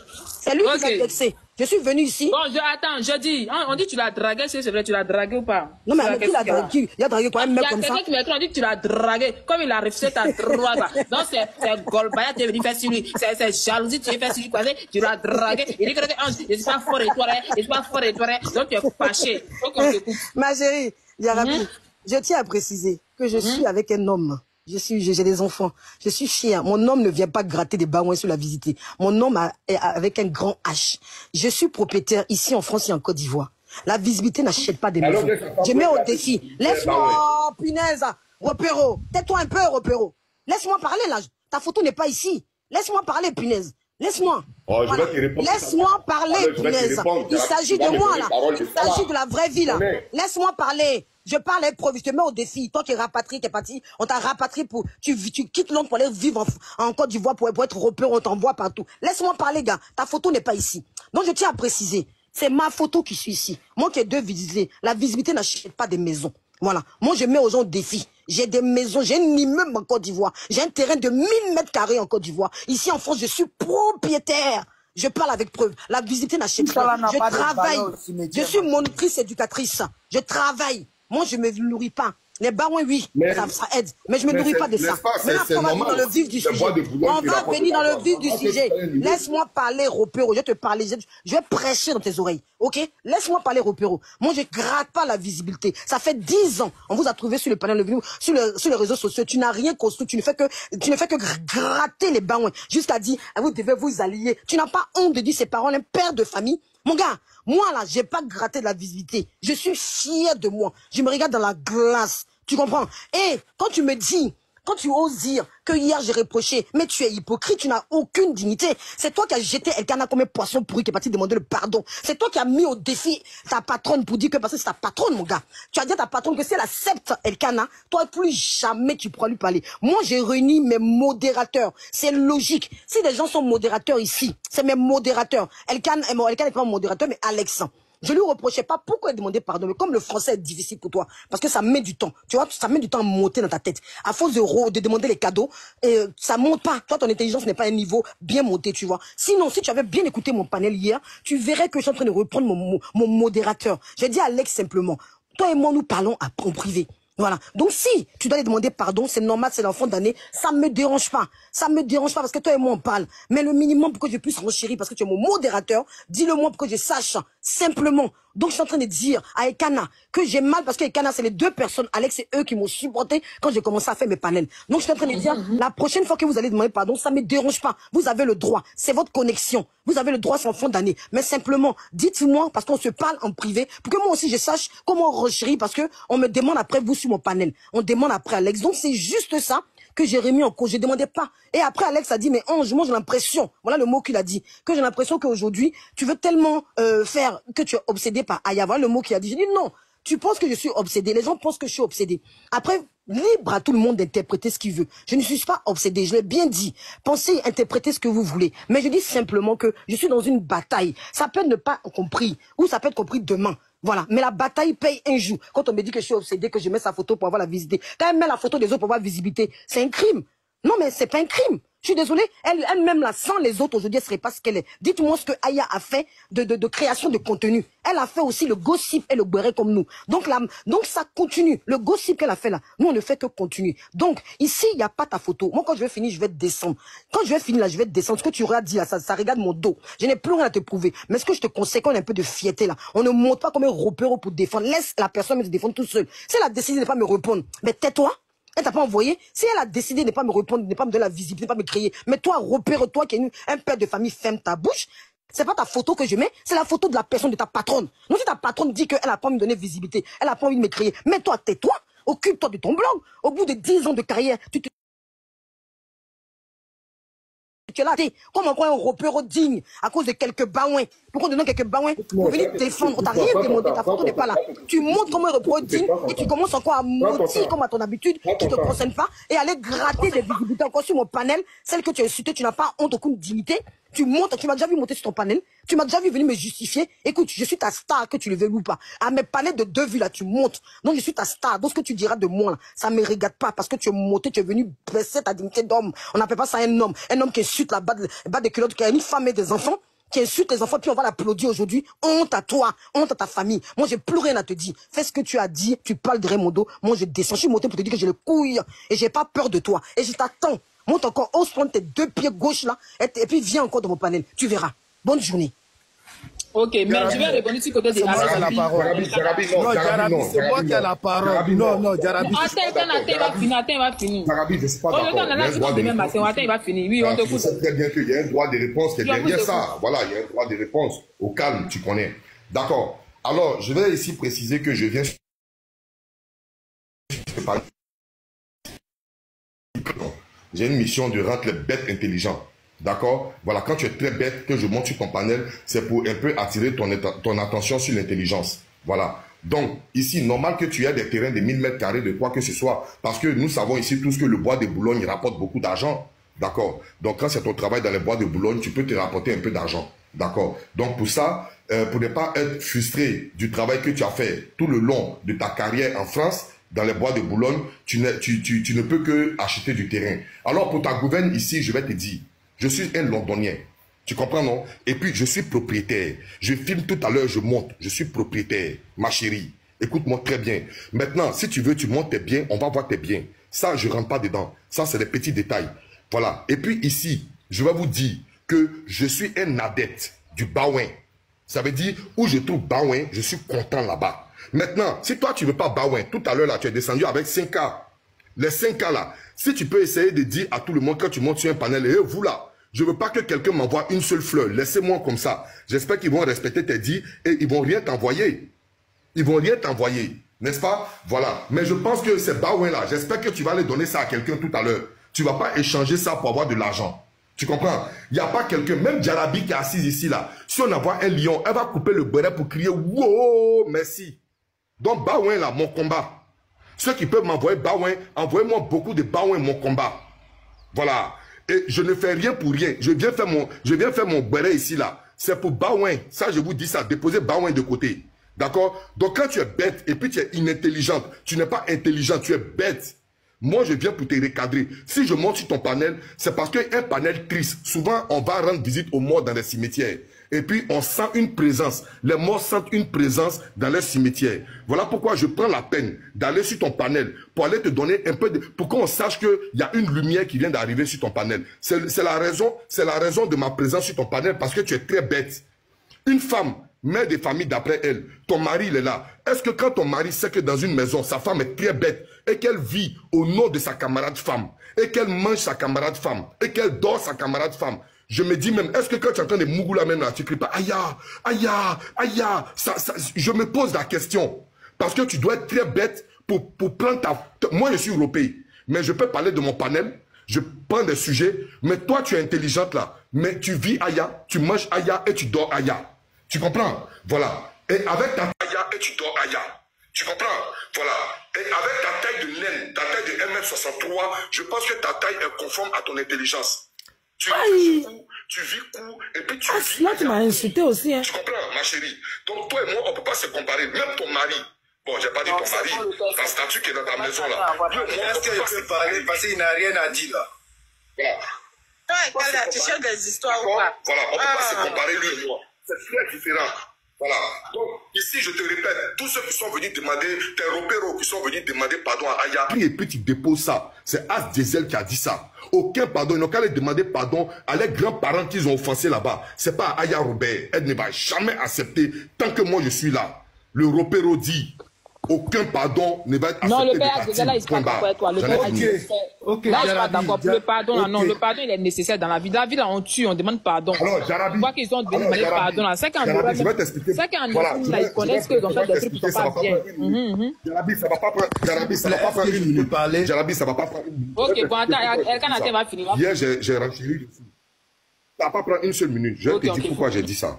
B: C'est lui qui m'a indexé. Je suis venu ici.
A: Bon, attends, je dis, on dit que tu l'as dragué, c'est vrai, tu l'as dragué ou pas?
B: Non, mais qui l'a dragué? Il a dragué quoi, un mec comme ça?
A: Il y a quelqu'un qui m'a écrit, on dit que tu l'as dragué, comme il a refusé ta droite là. Donc c'est Golbaya, tu es venu faire sur lui, c'est jalousie, tu es fait sur lui, quoi, tu l'as dragué. Il dit que je suis pas fort et toi, je suis pas fort et toi, donc tu es fâché.
B: Ma chérie, Djarabi, je tiens à préciser que je suis avec un homme. J'ai des enfants. Je suis chien. Mon homme ne vient pas gratter des baouins sur la visiter. Mon homme est avec un grand H. Je suis propriétaire ici en France et en Côte d'Ivoire. La visibilité n'achète pas des maisons. Je mets au défi. Laisse-moi, punaise. Repéro. Tais-toi un peu, Repéro. Laisse-moi parler là. Ta photo n'est pas ici. Laisse-moi parler, punaise. Laisse-moi.
D: Oh,
B: voilà. Laisse-moi parler, punaise. Il s'agit de moi là. Il s'agit de la vraie vie là. Laisse-moi parler. Je parle à preuve, je te mets au défi. Toi qui es rapatrié, qui es parti, on t'a rapatrié pour... Tu quittes Londres pour aller vivre en Côte d'Ivoire pour être repéré, on t'envoie partout. Laisse-moi parler, gars. Ta photo n'est pas ici. Donc je tiens à préciser, c'est ma photo qui suis ici. Moi qui ai 2 visités, la visibilité n'achète pas des maisons. Voilà. Moi je mets aux gens au défi. J'ai des maisons, j'ai un immeuble en Côte d'Ivoire. J'ai un terrain de 1000 mètres carrés en Côte d'Ivoire. Ici en France, je suis propriétaire. Je parle avec preuve. La visibilité n'achète pas. Je travaille. Je suis monitrice éducatrice. Je travaille. Moi, je ne me nourris pas Les barouins, oui, ça aide. Mais je me nourris pas de ça. Maintenant, on va venir dans le vif du sujet. On va venir dans le vif du sujet. Laisse-moi parler, Ropero. Je vais te parler. Je vais prêcher dans tes oreilles. Ok? Laisse-moi parler, Ropero. Moi, je gratte pas la visibilité. Ça fait 10 ans. On vous a trouvé sur le panel de vidéo, sur les réseaux sociaux. Tu n'as rien construit. Tu ne fais que gratter les barouins. Jusqu'à dire, vous devez vous allier. Tu n'as pas honte de dire ces paroles, un père de famille. Mon gars, moi là, j'ai pas gratté de la visibilité. Je suis fier de moi. Je me regarde dans la glace. Tu comprends? Et quand tu me dis, quand tu oses dire que hier j'ai reproché, mais tu es hypocrite, tu n'as aucune dignité. C'est toi qui as jeté Elkana comme un poisson pourri qui est parti demander le pardon. C'est toi qui as mis au défi ta patronne pour dire que parce que c'est ta patronne, mon gars. Tu as dit à ta patronne que si elle accepte Elkana, toi plus jamais tu pourras lui parler. Moi j'ai réuni mes modérateurs. C'est logique. Si des gens sont modérateurs ici, c'est mes modérateurs. Elkana n'est pas mon modérateur, mais Alex. Je lui reprochais pas pourquoi il demandait pardon, mais comme le français est difficile pour toi, parce que ça met du temps, tu vois, ça met du temps à monter dans ta tête. À force de demander les cadeaux, ça monte pas. Toi, ton intelligence n'est pas à un niveau bien monté, tu vois. Sinon, si tu avais bien écouté mon panel hier, tu verrais que je suis en train de reprendre mon modérateur. J'ai dit à Alex simplement, toi et moi, nous parlons en privé. Voilà. Donc si tu dois lui demander pardon, c'est normal, c'est l'enfant d'année, ça me dérange pas. Ça me dérange pas parce que toi et moi on parle. Mais le minimum pour que je puisse renchérir, parce que tu es mon modérateur, dis-le-moi pour que je sache simplement. Donc je suis en train de dire à Elkana que j'ai mal parce que Elkana c'est les deux personnes, Alex et eux qui m'ont supporté quand j'ai commencé à faire mes panels. Donc je suis en train de dire, la prochaine fois que vous allez demander pardon, ça me dérange pas. Vous avez le droit, c'est votre connexion. Vous avez le droit, c'est enfant d'année. Mais simplement, dites-moi, parce qu'on se parle en privé, pour que moi aussi je sache comment renchérir, parce que on me demande après vous sur mon panel. On demande après Alex. Donc c'est juste ça que j'ai remis en cause. Je demandais pas. Et après Alex a dit, mais Ange, moi j'ai l'impression, voilà le mot qu'il a dit, que j'ai l'impression qu'aujourd'hui, tu veux tellement faire que tu es obsédé par Aya. Voilà le mot qu'il a dit. J'ai dit non, tu penses que je suis obsédé. Les gens pensent que je suis obsédé. Après, libre à tout le monde d'interpréter ce qu'il veut. Je ne suis pas obsédé, je l'ai bien dit. Pensez, interprétez ce que vous voulez. Mais je dis simplement que je suis dans une bataille. Ça peut ne pas être compris, ou ça peut être compris demain. Voilà. Mais la bataille paye un jour. Quand on me dit que je suis obsédé, que je mets sa photo pour avoir la visibilité. Quand elle met la photo des autres pour avoir la visibilité, c'est un crime. Non, mais c'est pas un crime. Je suis désolée, elle-même là, sans les autres aujourd'hui, elle serait pas ce qu'elle est. Dites-moi ce que Aya a fait de création de contenu. Elle a fait aussi le gossip et le béret comme nous. Donc ça continue. Le gossip qu'elle a fait là, nous on ne fait que continuer. Donc ici, il n'y a pas ta photo. Moi quand je vais finir, je vais te descendre. Quand je vais finir là, je vais te descendre. Ce que tu auras dit là, ça regarde mon dos. Je n'ai plus rien à te prouver. Mais ce que je te conseille, qu'on ait un peu de fierté là. On ne monte pas comme un repère pour défendre. Laisse la personne me défendre tout seul. Si elle a décidé de ne pas me répondre, mais tais-toi. Elle t'a pas envoyé. Si elle a décidé de ne pas me répondre, de ne pas me donner la visibilité, de ne pas me crier, mais toi, repère-toi qui est un père de famille, ferme ta bouche. C'est pas ta photo que je mets, c'est la photo de la personne, de ta patronne. Donc si ta patronne dit qu'elle a pas envie de me donner visibilité, elle a pas envie de me crier, mais toi, tais-toi, occupe-toi de ton blog. Au bout de 10 ans de carrière, tu es là, comme encore un repère digne à cause de quelques baouins. Pourquoi on donne quelques baouins pour venir te défendre? On t'a rien demandé, ta photo n'est pas là. Tu montres comme un repère digne et tu commences encore à mentir comme à ton habitude, qui ne te concerne pas, et aller gratter des visibilités encore sur mon panel, celle que tu as insultée, tu n'as pas honte, aucune dignité. Tu montes, tu m'as déjà vu monter sur ton panel, tu m'as déjà vu venir me justifier. Écoute, je suis ta star, que tu le veuilles ou pas. À mes panels de 2 vues là, tu montes. Donc je suis ta star. Donc ce que tu diras de moi là, ça me regarde pas parce que tu es monté, tu es venu blesser ta dignité d'homme. On n'appelle pas ça un homme. Un homme qui insulte la bas des culottes, qui a une femme et des enfants, qui insulte les enfants, puis on va l'applaudir aujourd'hui. Honte à toi, honte à ta famille. Moi, j'ai plus rien à te dire. Fais ce que tu as dit, tu parles derrière mon dos. Moi, je descends. Je suis monté pour te dire que j'ai le couille et j'ai pas peur de toi. Et je t'attends. Monte encore, ose prendre tes 2 pieds gauche là, et puis viens encore dans mon panel. Tu verras. Bonne journée.
A: Ok, mais je vais répondre du côté de
E: Jarabi. Non, c'est moi qui ai la parole. Non, Jarabi.
A: Attends, il va finir.
E: Jarabi, je ne suis pas d'accord.
A: Il va finir. Oui, on te
E: écoute. Je sais très bien qu'il y a un droit de réponse qui est derrière ça. Voilà, il y a un droit de réponse. Au calme, tu connais. D'accord. Alors, je vais ici préciser que je viens... J'ai une mission de rendre les bêtes intelligents. D'accord? Voilà, quand tu es très bête, que je monte sur ton panel, c'est pour un peu attirer ton attention sur l'intelligence. Voilà. Donc, ici, normal que tu aies des terrains de 1000 mètres carrés de quoi que ce soit. Parce que nous savons ici tous que le bois de Boulogne rapporte beaucoup d'argent. D'accord? Donc, quand c'est ton travail dans les bois de Boulogne, tu peux te rapporter un peu d'argent. D'accord? Donc, pour ça, pour ne pas être frustré du travail que tu as fait tout le long de ta carrière en France, dans les bois de Boulogne, tu ne peux que acheter du terrain. Alors, pour ta gouverne ici, je vais te dire, je suis un Londonien. Tu comprends, non? Et puis, je suis propriétaire. Je filme tout à l'heure, je monte. Je suis propriétaire, ma chérie. Écoute-moi très bien. Maintenant, si tu veux, tu montes tes biens, on va voir tes biens. Ça, je ne rentre pas dedans. Ça, c'est des petits détails. Voilà. Et puis ici, je vais vous dire que je suis un adepte du Baouin. Ça veut dire, où je trouve Baouin, je suis content là-bas. Maintenant, si toi, tu ne veux pas Baouin, tout à l'heure, là, tu es descendu avec 5K. Les 5K, là, si tu peux essayer de dire à tout le monde quand tu montes sur un panel, et vous, là, je ne veux pas que quelqu'un m'envoie une seule fleur. Laissez-moi comme ça. J'espère qu'ils vont respecter tes dits et ils ne vont rien t'envoyer. Ils ne vont rien t'envoyer. N'est-ce pas? Voilà. Mais je pense que ces Baouin-là, j'espère que tu vas aller donner ça à quelqu'un tout à l'heure. Tu ne vas pas échanger ça pour avoir de l'argent. Tu comprends? Il n'y a pas quelqu'un, même Jarabi qui est assise ici, là. Si on envoie un lion, elle va couper le béret pour crier « Wow, merci ». Donc, Baouin, là, mon combat. Ceux qui peuvent m'envoyer Baouin, envoyez-moi beaucoup de Baouin, mon combat. Voilà. Et je ne fais rien pour rien. Je viens faire mon béret ici, là. C'est pour Baouin. Ça, je vous dis ça. Déposez Baouin de côté. D'accord? Donc, quand tu es bête et puis tu es inintelligente, tu n'es pas intelligent, tu es bête. Moi, je viens pour te recadrer. Si je monte sur ton panel, c'est parce qu'un panel triste, souvent, on va rendre visite aux morts dans les cimetières. Et puis, on sent une présence. Les morts sentent une présence dans les cimetières. Voilà pourquoi je prends la peine d'aller sur ton panel pour aller te donner un peu de... pour qu'on sache qu'il y a une lumière qui vient d'arriver sur ton panel. C'est la raison de ma présence sur ton panel parce que tu es très bête. Une femme, mère de famille d'après elle, ton mari, il est là. Est-ce que quand ton mari sait que dans une maison, sa femme est très bête et qu'elle vit au nom de sa camarade femme, et qu'elle mange sa camarade femme, et qu'elle dort sa camarade femme, je me dis même, est-ce que quand tu entends des mougoulas même là, tu ne cries pas, aïe, aïe, aïe, je me pose la question. Parce que tu dois être très bête pour prendre moi, je suis européen, mais je peux parler de mon panel, je prends des sujets, mais toi, tu es intelligente là, mais tu vis aïe, tu manges aïe et tu dors aïe. Tu comprends? Voilà. Et avec ta aïe et tu dors aïe. Tu comprends? Voilà. Et avec ta taille de naine, ta taille de 1m63, je pense que ta taille est conforme à ton intelligence. Tu vis court et puis tu vis.
B: Là, tu m'as insulté aussi. Hein.
E: Tu comprends, ma chérie? Donc toi et moi, on ne peut pas se comparer. Même ton mari. Bon, j'ai pas dit ton mari. Ta statue qui est dans ta maison là.
G: Est-ce que je peux parler parce qu'il n'a rien à dire là?
E: Voilà.
F: Tu cherches des histoires ou pas?
E: Voilà, on ne peut pas se comparer lui et moi. C'est très différent. Voilà. Donc, ici, je te répète, tous ceux qui sont venus demander, tes repéros qui sont venus demander pardon à Aya. Et puis tu déposes ça. C'est As Diesel qui a dit ça. Aucun pardon. Ils n'ont qu'à aller demander pardon à leurs grands-parents qu'ils ont offensés là-bas. C'est pas à Aya Robert. Elle ne va jamais accepter tant que moi je suis là. Le repéro dit. Aucun pardon ne va être accepté.
A: Non, le père Diesel, là, il ne se passe pas avec toi. Le père a dit, là, je ne suis pas d'accord. Le pardon, non, le pardon, il est nécessaire dans la vie. Dans la vie, là, on tue, on demande pardon.
E: Alors, Jarabi.
A: On voit qu'ils ont demandé pardon, là. C'est qu'en Europe, ils connaissent qu'ils ont fait des trucs qui ne sont pas bien.
E: Jarabi, ça ne va pas prendre. Jarabi, ça ne va pas prendre une minute. Jarabi, ça ne va pas prendre une minute.
A: Ok, bon, attends, Canadien va finir.
E: Hier, j'ai renchéri dessus. Ça ne va pas prendre une seule minute. Je vais te dire pourquoi j'ai dit ça.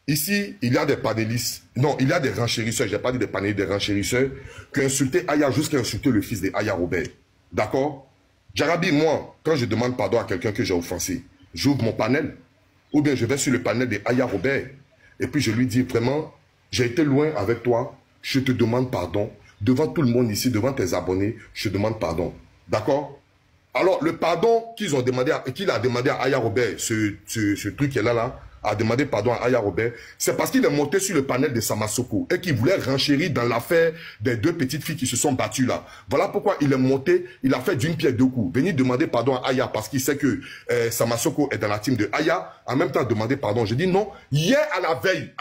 E: Ici, il y a des panélistes. Non, il y a des renchérisseurs. Je n'ai pas dit des panélistes, des renchérisseurs qui ont insulté Aya jusqu'à insulter le fils de Aya Robert. D'accord? Jarabi, moi, quand je demande pardon à quelqu'un que j'ai offensé, j'ouvre mon panel. Ou bien je vais sur le panel de Aya Robert. Et puis je lui dis vraiment, j'ai été loin avec toi. Je te demande pardon. Devant tout le monde ici, devant tes abonnés, je demande pardon. D'accord? Alors, le pardon qu'il a demandé à Aya Robert, ce truc qui est là, a demandé pardon à Aya Robert, c'est parce qu'il est monté sur le panel de Samasoko et qu'il voulait renchérir dans l'affaire des deux petites filles qui se sont battues là. Voilà pourquoi il est monté, il a fait d'une pierre deux coups. Venir demander pardon à Aya parce qu'il sait que Samasoko est dans la team de Aya, en même temps demander pardon. Je dis non, hier à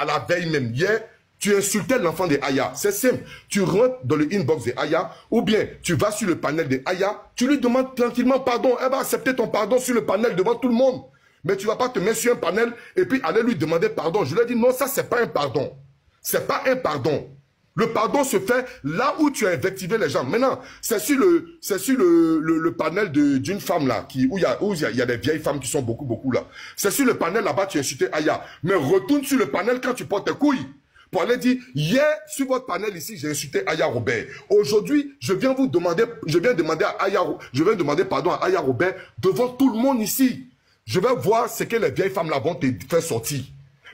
E: la veille même, hier, tu insultais l'enfant de Aya. C'est simple. Tu rentres dans le inbox de Aya ou bien tu vas sur le panel de Aya, tu lui demandes tranquillement pardon. Elle va accepter ton pardon sur le panel devant tout le monde. Mais tu ne vas pas te mettre sur un panel et puis aller lui demander pardon. Je lui ai dit non, ça, ce n'est pas un pardon. Ce n'est pas un pardon. Le pardon se fait là où tu as invectivé les gens. Maintenant, c'est sur le panel d'une femme là, où il y a des vieilles femmes qui sont beaucoup là. C'est sur le panel là-bas, tu as insulté Aya. Mais retourne sur le panel quand tu portes tes couilles. Pour aller dire, hier, sur votre panel ici, j'ai insulté Aya Robert. Aujourd'hui, je viens demander pardon à Aya Robert devant tout le monde ici. Je vais voir ce que les vieilles femmes là vont te faire sortir.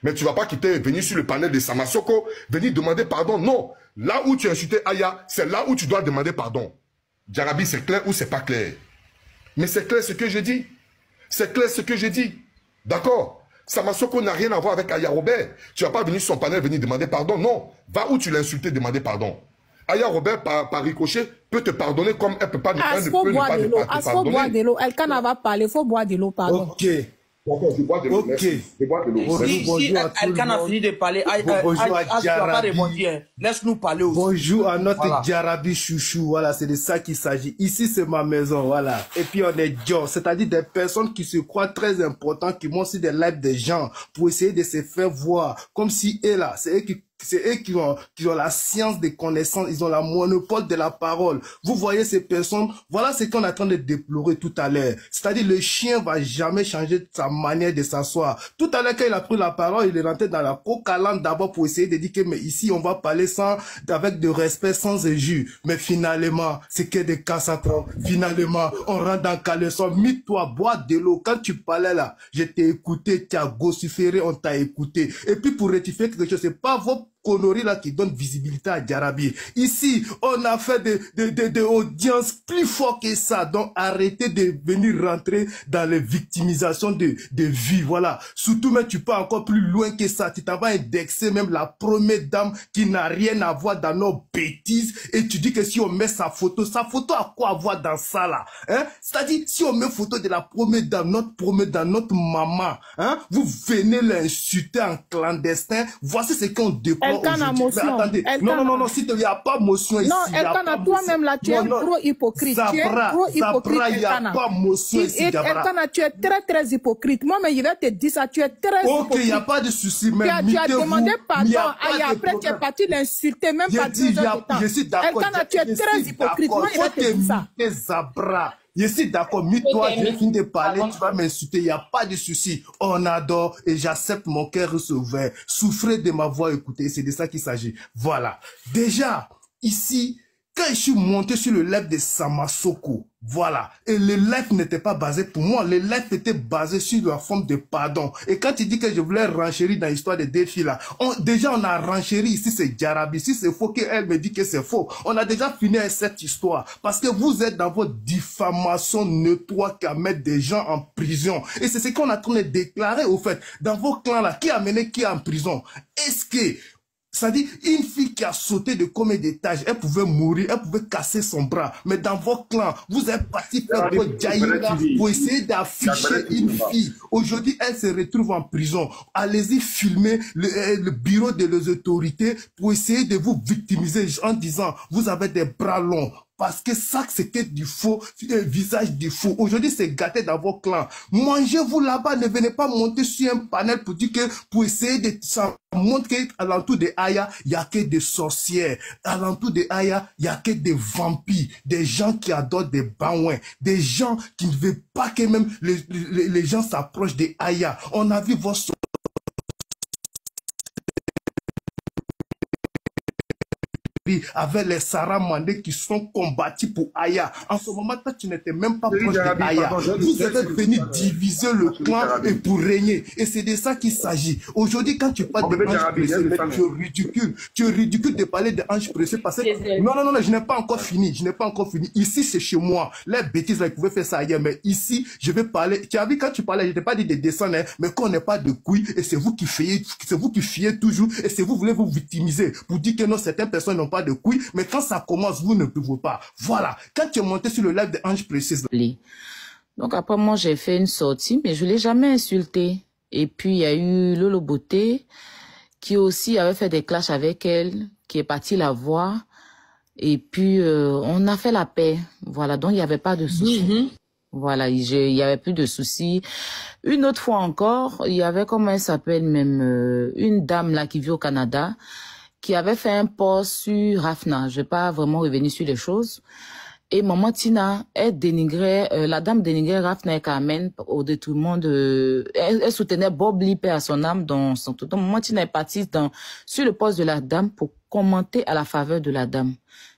E: Mais tu ne vas pas venir sur le panel de Samasoko, venir demander pardon. Non. Là où tu as insulté Aya, c'est là où tu dois demander pardon. Jarabi, c'est clair ou c'est pas clair? Mais c'est clair ce que je dis. C'est clair ce que je dis. D'accord? Samasoko n'a rien à voir avec Aya Robert. Tu vas pas venir sur son panel venir demander pardon. Non. Va où tu l'as insulté, demander pardon. Aya Robert, par ricochet, peut te pardonner comme elle peut pas ne pas te pardonner.
F: Boire de l'eau. Elkana va parler, il faut boire de l'eau, pardon.
H: Ok.
E: D'accord, je bois de l'eau.
H: Ok.
E: Je bois de l'eau.
I: Si Elkana a fini de parler,
H: bonjour à Djarabi.
I: Laisse-nous parler aussi.
H: Bonjour à notre Djarabi chouchou. Voilà, c'est de ça qu'il s'agit. Ici, c'est ma maison. Voilà. Et puis, on est Dior. C'est-à-dire des personnes qui se croient très importantes, qui montent sur des lives des gens pour essayer de se faire voir. Comme si eux là, c'est eux qui ont la science des connaissances, ils ont la monopole de la parole. Vous voyez ces personnes, voilà ce qu'on est en train de déplorer tout à l'heure. C'est-à-dire le chien va jamais changer sa manière de s'asseoir. Tout à l'heure, quand il a pris la parole, il est rentré dans la coca-lande d'abord pour essayer de dire que mais ici, on va parler avec de respect, sans injure. Mais finalement, c'est que des cassatons. Finalement, on rentre dans caleçon. Mis-toi, bois de l'eau. Quand tu parlais là, je t'ai écouté, tu as gossiféré, on t'a écouté. Et puis pour rectifier quelque chose, c'est pas vos conneries là qui donne visibilité à Djarabi. Ici, on a fait des audiences plus fort que ça. Donc, arrêtez de venir rentrer dans les victimisations de vie. Voilà. Surtout, mais tu pars encore plus loin que ça. Tu t'en vas indexer même la première dame qui n'a rien à voir dans nos bêtises. Et tu dis que si on met sa photo a quoi à voir dans ça là? Hein? C'est-à-dire, si on met photo de la première dame, notre maman, hein? Vous venez l'insulter en clandestin. Voici ce qu'on déploie.
F: Elkana motion.
H: Attendez. Non, s'il n'y a pas motion ici.
F: Non, Elkana, toi-même là, tu es un gros hypocrite. Tu es un gros hypocrite,
H: Elkana. Il n'y a pas motion ici,
F: Elkana, tu es très, très hypocrite. Moi, mais je vais te dire ça, tu es très hypocrite.
H: Ok, il n'y a pas de souci, mais
F: tu as demandé pardon, et après tu es parti l'insulter, même pas 2 heures de temps.
H: Je suis d'accord.
F: Elkana, tu es très hypocrite. Moi, je vais te dire ça.
H: Je suis d'accord, toi, j'ai fini de parler, tu vas m'insulter, il n'y a pas de souci. On adore et j'accepte mon cœur ouvert. Souffrez de ma voix, écoutez, c'est de ça qu'il s'agit. Voilà. Déjà, ici, quand je suis monté sur le live de Samasoko, voilà, et le live n'était pas basé pour moi, le live était basé sur la forme de pardon. Et quand tu dis que je voulais renchérir dans l'histoire des deux filles là, déjà on a renchéri ici, c'est Djarabi. Si c'est faux, qu'elle me dit que c'est faux. On a déjà fini avec cette histoire. Parce que vous êtes dans votre diffamation notoire qui a mettre des gens en prison. Et c'est ce qu'on a tourné déclarer au fait. Dans vos clans là, qui a mené qui en prison? Est-ce que c'est-à-dire, une fille qui a sauté de combien d'étages, elle pouvait mourir, elle pouvait casser son bras. Mais dans vos clans, vous êtes parti faire votre jaïra pour essayer d'afficher une fille. Aujourd'hui, elle se retrouve en prison. Allez-y filmer le bureau des autorités pour essayer de vous victimiser en disant, vous avez des bras longs. Parce que ça, c'était du faux, visage du faux. Aujourd'hui, c'est gâté dans vos clans. Mangez-vous là-bas, ne venez pas monter sur un panel pour dire que, pour essayer de montrer qu'à l'entour de Aya, il n'y a que des sorcières. À l'entour de Aya, il n'y a que des vampires, des gens qui adorent des baouins, des gens qui ne veulent pas que même les gens s'approchent de Aya. On a vu vos avec les Sarah Mandé qui sont combattus pour Aya. En ce moment, toi, tu n'étais même pas proche de Aya. Vous êtes venu diviser le clan et pour régner. Et c'est de ça qu'il s'agit. Aujourd'hui, quand tu parles de Ange Pressé, tu es ridicule. Tu es ridicule de parler de Ange Pressé parce que... Non, je n'ai pas encore fini. Ici, c'est chez moi. Les bêtises, là, ils pouvaient faire ça ailleurs. Mais ici, je vais parler... Tu as vu, quand tu parlais, je t'ai pas dit de descendre, hein, mais qu'on n'est pas de couilles et c'est vous qui fiez toujours et c'est vous voulez vous victimiser pour dire que non, certaines personnes n'ont pas de couilles, mais quand ça commence, vous ne pouvez pas. Voilà. Quand tu es monté sur le live de Ange Précise.
J: Donc après, moi, j'ai fait une sortie, mais je l'ai jamais insulté. Et puis, il y a eu Lolo Beauté, qui aussi avait fait des clashs avec elle, qui est parti la voir. Et puis, on a fait la paix. Voilà. Donc, il n'y avait pas de soucis. Voilà. Il y avait plus de soucis. Une autre fois encore, il y avait, comment elle s'appelle même, une dame là qui vit au Canada, qui avait fait un post sur Rafna. Je vais pas vraiment revenir sur les choses. Et Maman Tina, elle dénigrait, la dame dénigrait Rafna et Carmen au détournement de... Elle soutenait Bob Lee, paix à son âme, dans son... Donc Maman Tina est partie sur le poste de la dame pour commenter à la faveur de la dame.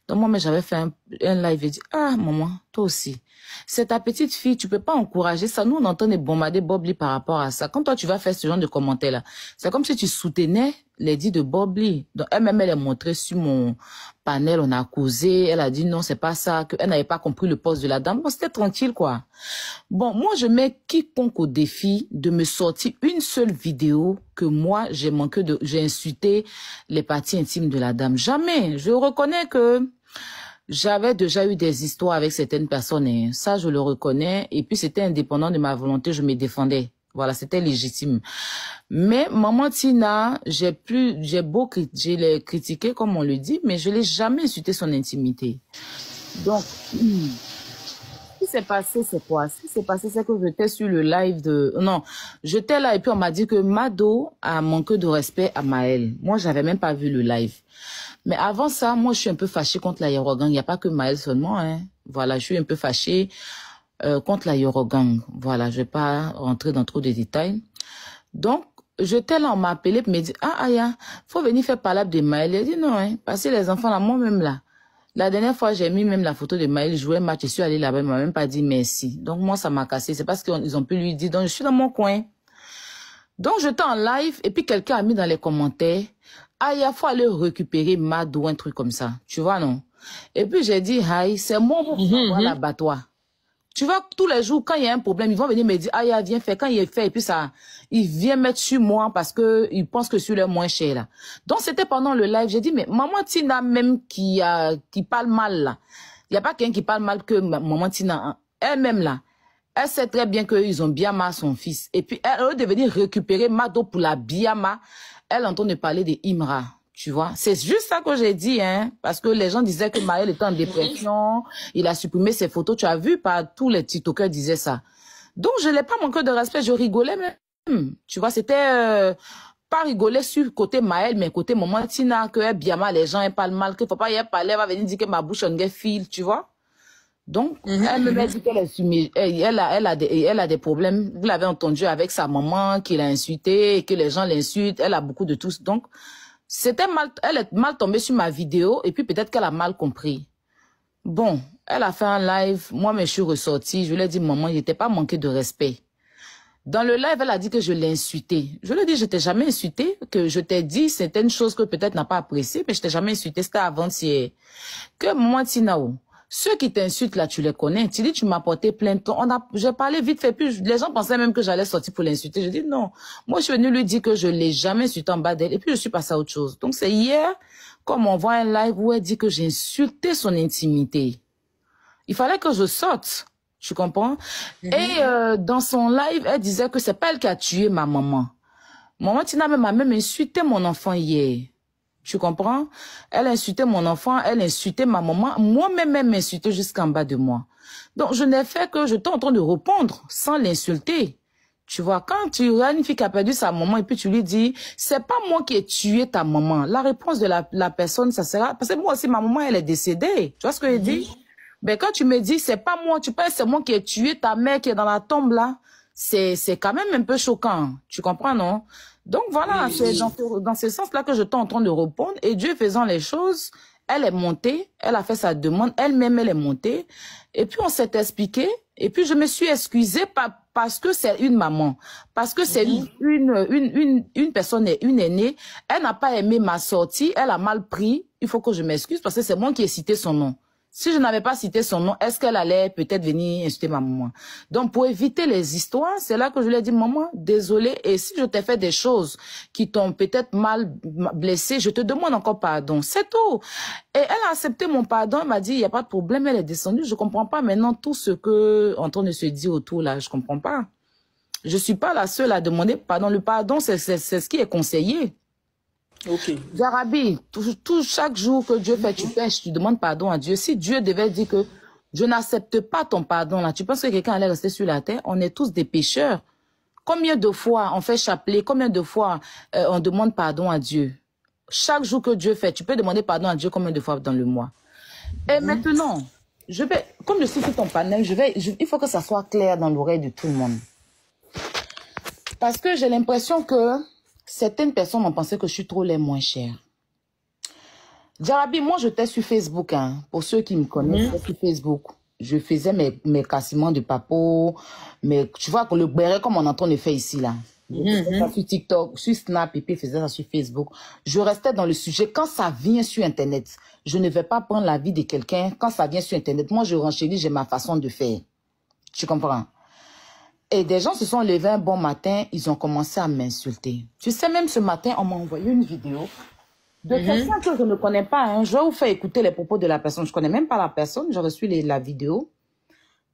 J: Donc moi, j'avais fait un live et dit, ah maman, toi aussi. C'est ta petite fille, tu peux pas encourager ça. Nous, on entend des bombarder Bob Lee par rapport à ça. Quand toi, tu vas faire ce genre de commentaires-là, c'est comme si tu soutenais les dits de Bob Lee. Donc, elle-même, elle est montrée sur mon panel, on a causé, elle a dit non, c'est pas ça, qu'elle n'avait pas compris le poste de la dame. Bon, c'était tranquille, quoi. Bon, moi, je mets quiconque au défi de me sortir une seule vidéo que moi, j'ai insulté les parties intimes de la dame. Jamais. Je reconnais que j'avais déjà eu des histoires avec certaines personnes, et ça, je le reconnais. Et puis, c'était indépendant de ma volonté, je me défendais. Voilà, c'était légitime. Mais Maman Tina, j'ai l'ai critiqué, comme on le dit, mais je l'ai jamais insulté son intimité. Donc, ce qui s'est passé, c'est quoi? Ce qui s'est passé, c'est que j'étais sur le live de... Non, j'étais là et puis on m'a dit que Mado a manqué de respect à Maël. Moi, j'avais même pas vu le live. Mais avant ça, moi, je suis un peu fâchée contre la Yorogang. Il n'y a pas que Maël seulement, hein. Voilà, je suis un peu fâchée contre la Yorogang. Voilà, je vais pas rentrer dans trop de détails. Donc, j'étais là, on m'a appelé pour me dire, ah, Aya, faut venir faire palabre de Maël. J'ai dit non, hein, parce que les enfants là, moi-même là. La dernière fois, j'ai mis même la photo de Maël, jouer un match, je suis allée là-bas, il m'a même pas dit merci. Donc, moi, ça m'a cassé. C'est parce qu'ils ont pu lui dire, donc, je suis dans mon coin. Donc, j'étais en live, et puis quelqu'un a mis dans les commentaires, ah, il faut aller récupérer Mad ou un truc comme ça. Tu vois, non? Et puis, j'ai dit, hi, c'est moi pour avoir l'abattoir. Tu vois, tous les jours, quand il y a un problème, ils vont venir me dire, ah, ya, viens faire. Quand il est fait, et puis ça, ils viennent mettre sur moi parce que ils pensent que je suis le moins cher, là. Donc, c'était pendant le live. J'ai dit, mais Maman Tina, même qui parle mal, là. Il n'y a pas quelqu'un qui parle mal que Maman Tina. Elle-même, là. Elle sait très bien qu'ils ont Biama, son fils. Et puis, elle, au lieu de venir récupérer Mado pour la Biama, elle entend de parler de Imra. Tu vois, c'est juste ça que j'ai dit, hein, parce que les gens disaient que Maël était en dépression, il a supprimé ses photos, tu as vu, pas tous les TikTokers disaient ça. Donc, je n'ai pas manqué de respect, je rigolais même. Tu vois, c'était pas rigoler sur côté Maël, mais côté Maman Tina, que bien mal, les gens, ils parlent mal, que papa, il parle, va venir dire que ma bouche, on est fil, tu vois. Donc, elle me dit qu'elle a des problèmes. Vous l'avez entendu avec sa maman, qui l'a insulté, et que les gens l'insultent, elle a beaucoup de tous. Donc, elle est mal tombée sur ma vidéo et puis peut-être qu'elle a mal compris. Bon, elle a fait un live, moi je suis ressortie, je lui ai dit maman, il n'était pas manqué de respect. Dans le live, elle a dit que je l'ai insulté. Je lui ai dit, je t'ai jamais insulté, que je t'ai dit certaines choses que peut-être n'a pas appréciées, mais je t'ai jamais insulté, c'était avant-hier. Que moi, Tinao, ceux qui t'insultent là, tu les connais. Tu dis, tu m'as porté plainte. J'ai parlé vite fait, puis les gens pensaient même que j'allais sortir pour l'insulter. Je dis non. Moi, je suis venue lui dire que je l'ai jamais insulté en bas d'elle, et puis je suis passée à autre chose. Donc c'est hier, comme on voit un live où elle dit que j'ai insulté son intimité. Il fallait que je sorte. Tu comprends? Et dans son live, elle disait que c'est pas elle qui a tué ma maman. Maman Tina m'a même insulté mon enfant hier. Tu comprends? Elle insultait mon enfant, elle insultait ma maman. Moi-même, elle m'insultait jusqu'en bas de moi. Donc, je n'ai fait que j'étais en train de répondre sans l'insulter. Tu vois, quand tu as une fille qui a perdu sa maman et puis tu lui dis, c'est pas moi qui ai tué ta maman. La réponse de la personne, ça sera, parce que moi aussi, ma maman, elle est décédée. Tu vois ce que je dis? Ben, quand tu me dis, c'est pas moi, tu penses c'est moi qui ai tué ta mère qui est dans la tombe là, c'est quand même un peu choquant. Tu comprends, non? Donc voilà, c'est dans ce sens-là que j'étais en train de répondre. Et Dieu faisant les choses, elle est montée, elle a fait sa demande, elle-même, elle est montée. Et puis on s'est expliqué. Et puis je me suis excusée parce que c'est une maman, parce que c'est une personne, une aînée. Elle n'a pas aimé ma sortie, elle a mal pris. Il faut que je m'excuse parce que c'est moi qui ai cité son nom. Si je n'avais pas cité son nom, est-ce qu'elle allait peut-être venir insulter ma maman? Donc, pour éviter les histoires, c'est là que je lui ai dit, maman, désolée, et si je t'ai fait des choses qui t'ont peut-être mal blessée, je te demande encore pardon. C'est tout. Et elle a accepté mon pardon, elle m'a dit, il n'y a pas de problème, elle est descendue. Je comprends pas maintenant tout ce que on train de se dire autour là, je comprends pas. Je suis pas la seule à demander pardon. Le pardon, c'est ce qui est conseillé.
A: Ok.
J: Jarabi, chaque jour que Dieu fait, tu pêches, tu demandes pardon à Dieu. Si Dieu devait dire que je n'accepte pas ton pardon là, tu penses que quelqu'un allait rester sur la terre? On est tous des pécheurs. Combien de fois on fait chapelet? Combien de fois on demande pardon à Dieu? Chaque jour que Dieu fait, tu peux demander pardon à Dieu combien de fois dans le mois? Et maintenant, comme je suis sur ton panel, il faut que ça soit clair dans l'oreille de tout le monde. Parce que j'ai l'impression que certaines personnes ont pensé que je suis trop les moins chers. Jarabi, moi, j'étais sur Facebook, hein. Pour ceux qui me connaissent, j'étais sur Facebook. Je faisais mes cassements de papo, mais tu vois, le béret, comme on entend le faire ici, là. Je faisais ça sur TikTok, sur Snap, et puis je faisais ça sur Facebook. Je restais dans le sujet. Quand ça vient sur Internet, je ne vais pas prendre l'avis de quelqu'un. Quand ça vient sur Internet, moi, je renchéris, j'ai ma façon de faire. Tu comprends? Et des gens se sont levés un bon matin, ils ont commencé à m'insulter. Tu sais, même ce matin, on m'a envoyé une vidéo de quelqu'un que je ne connais pas. Hein. Je vais vous faire écouter les propos de la personne. Je ne connais même pas la personne. J'ai reçu la vidéo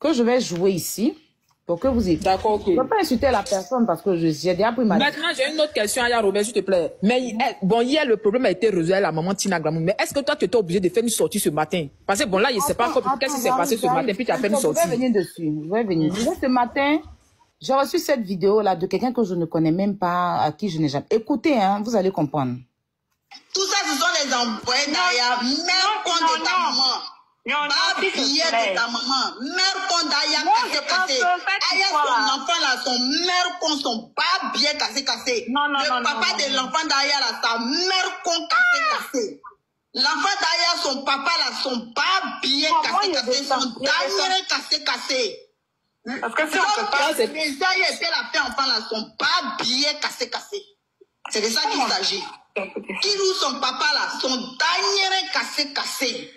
J: que je vais jouer ici pour que vous ayez...
A: D'accord, ok.
J: Je ne vais pas insulter la personne parce que j'ai déjà pris ma...
A: Maintenant, j'ai une autre question à Robert, s'il te plaît. Mais bon, hier, le problème a été résolu à la maman Tina Gramou. Mais est-ce que toi, tu étais obligé de faire une sortie ce matin? Parce que bon, là, je ne sais pas qu'est-ce qui s'est passé ce matin, puis tu as fait une sortie.
J: Je vais venir dessus. Je vais venir. Ce matin... J'ai reçu cette vidéo-là de quelqu'un que je ne connais même pas, à qui je n'ai jamais... Écoutez, hein, vous allez comprendre.
K: Tout ça, ce sont les envoyés d'ailleurs. Mère compte de ta maman. Pas billet de ta maman. Mère compte d'ailleurs cassé. Ailleurs, son enfant là, son mère compte, son pas bien cassé. Le papa de l'enfant d'ailleurs là, sa mère compte cassé. L'enfant d'ailleurs, son papa là, son pas bien cassé. Son dernier cassé. Parce que si on peut pas, c'est les aïeux et la paix enfant là sont pas bien cassé. C'est de ça qu'il s'agit. Qui loue son papa là, son dernier cassé.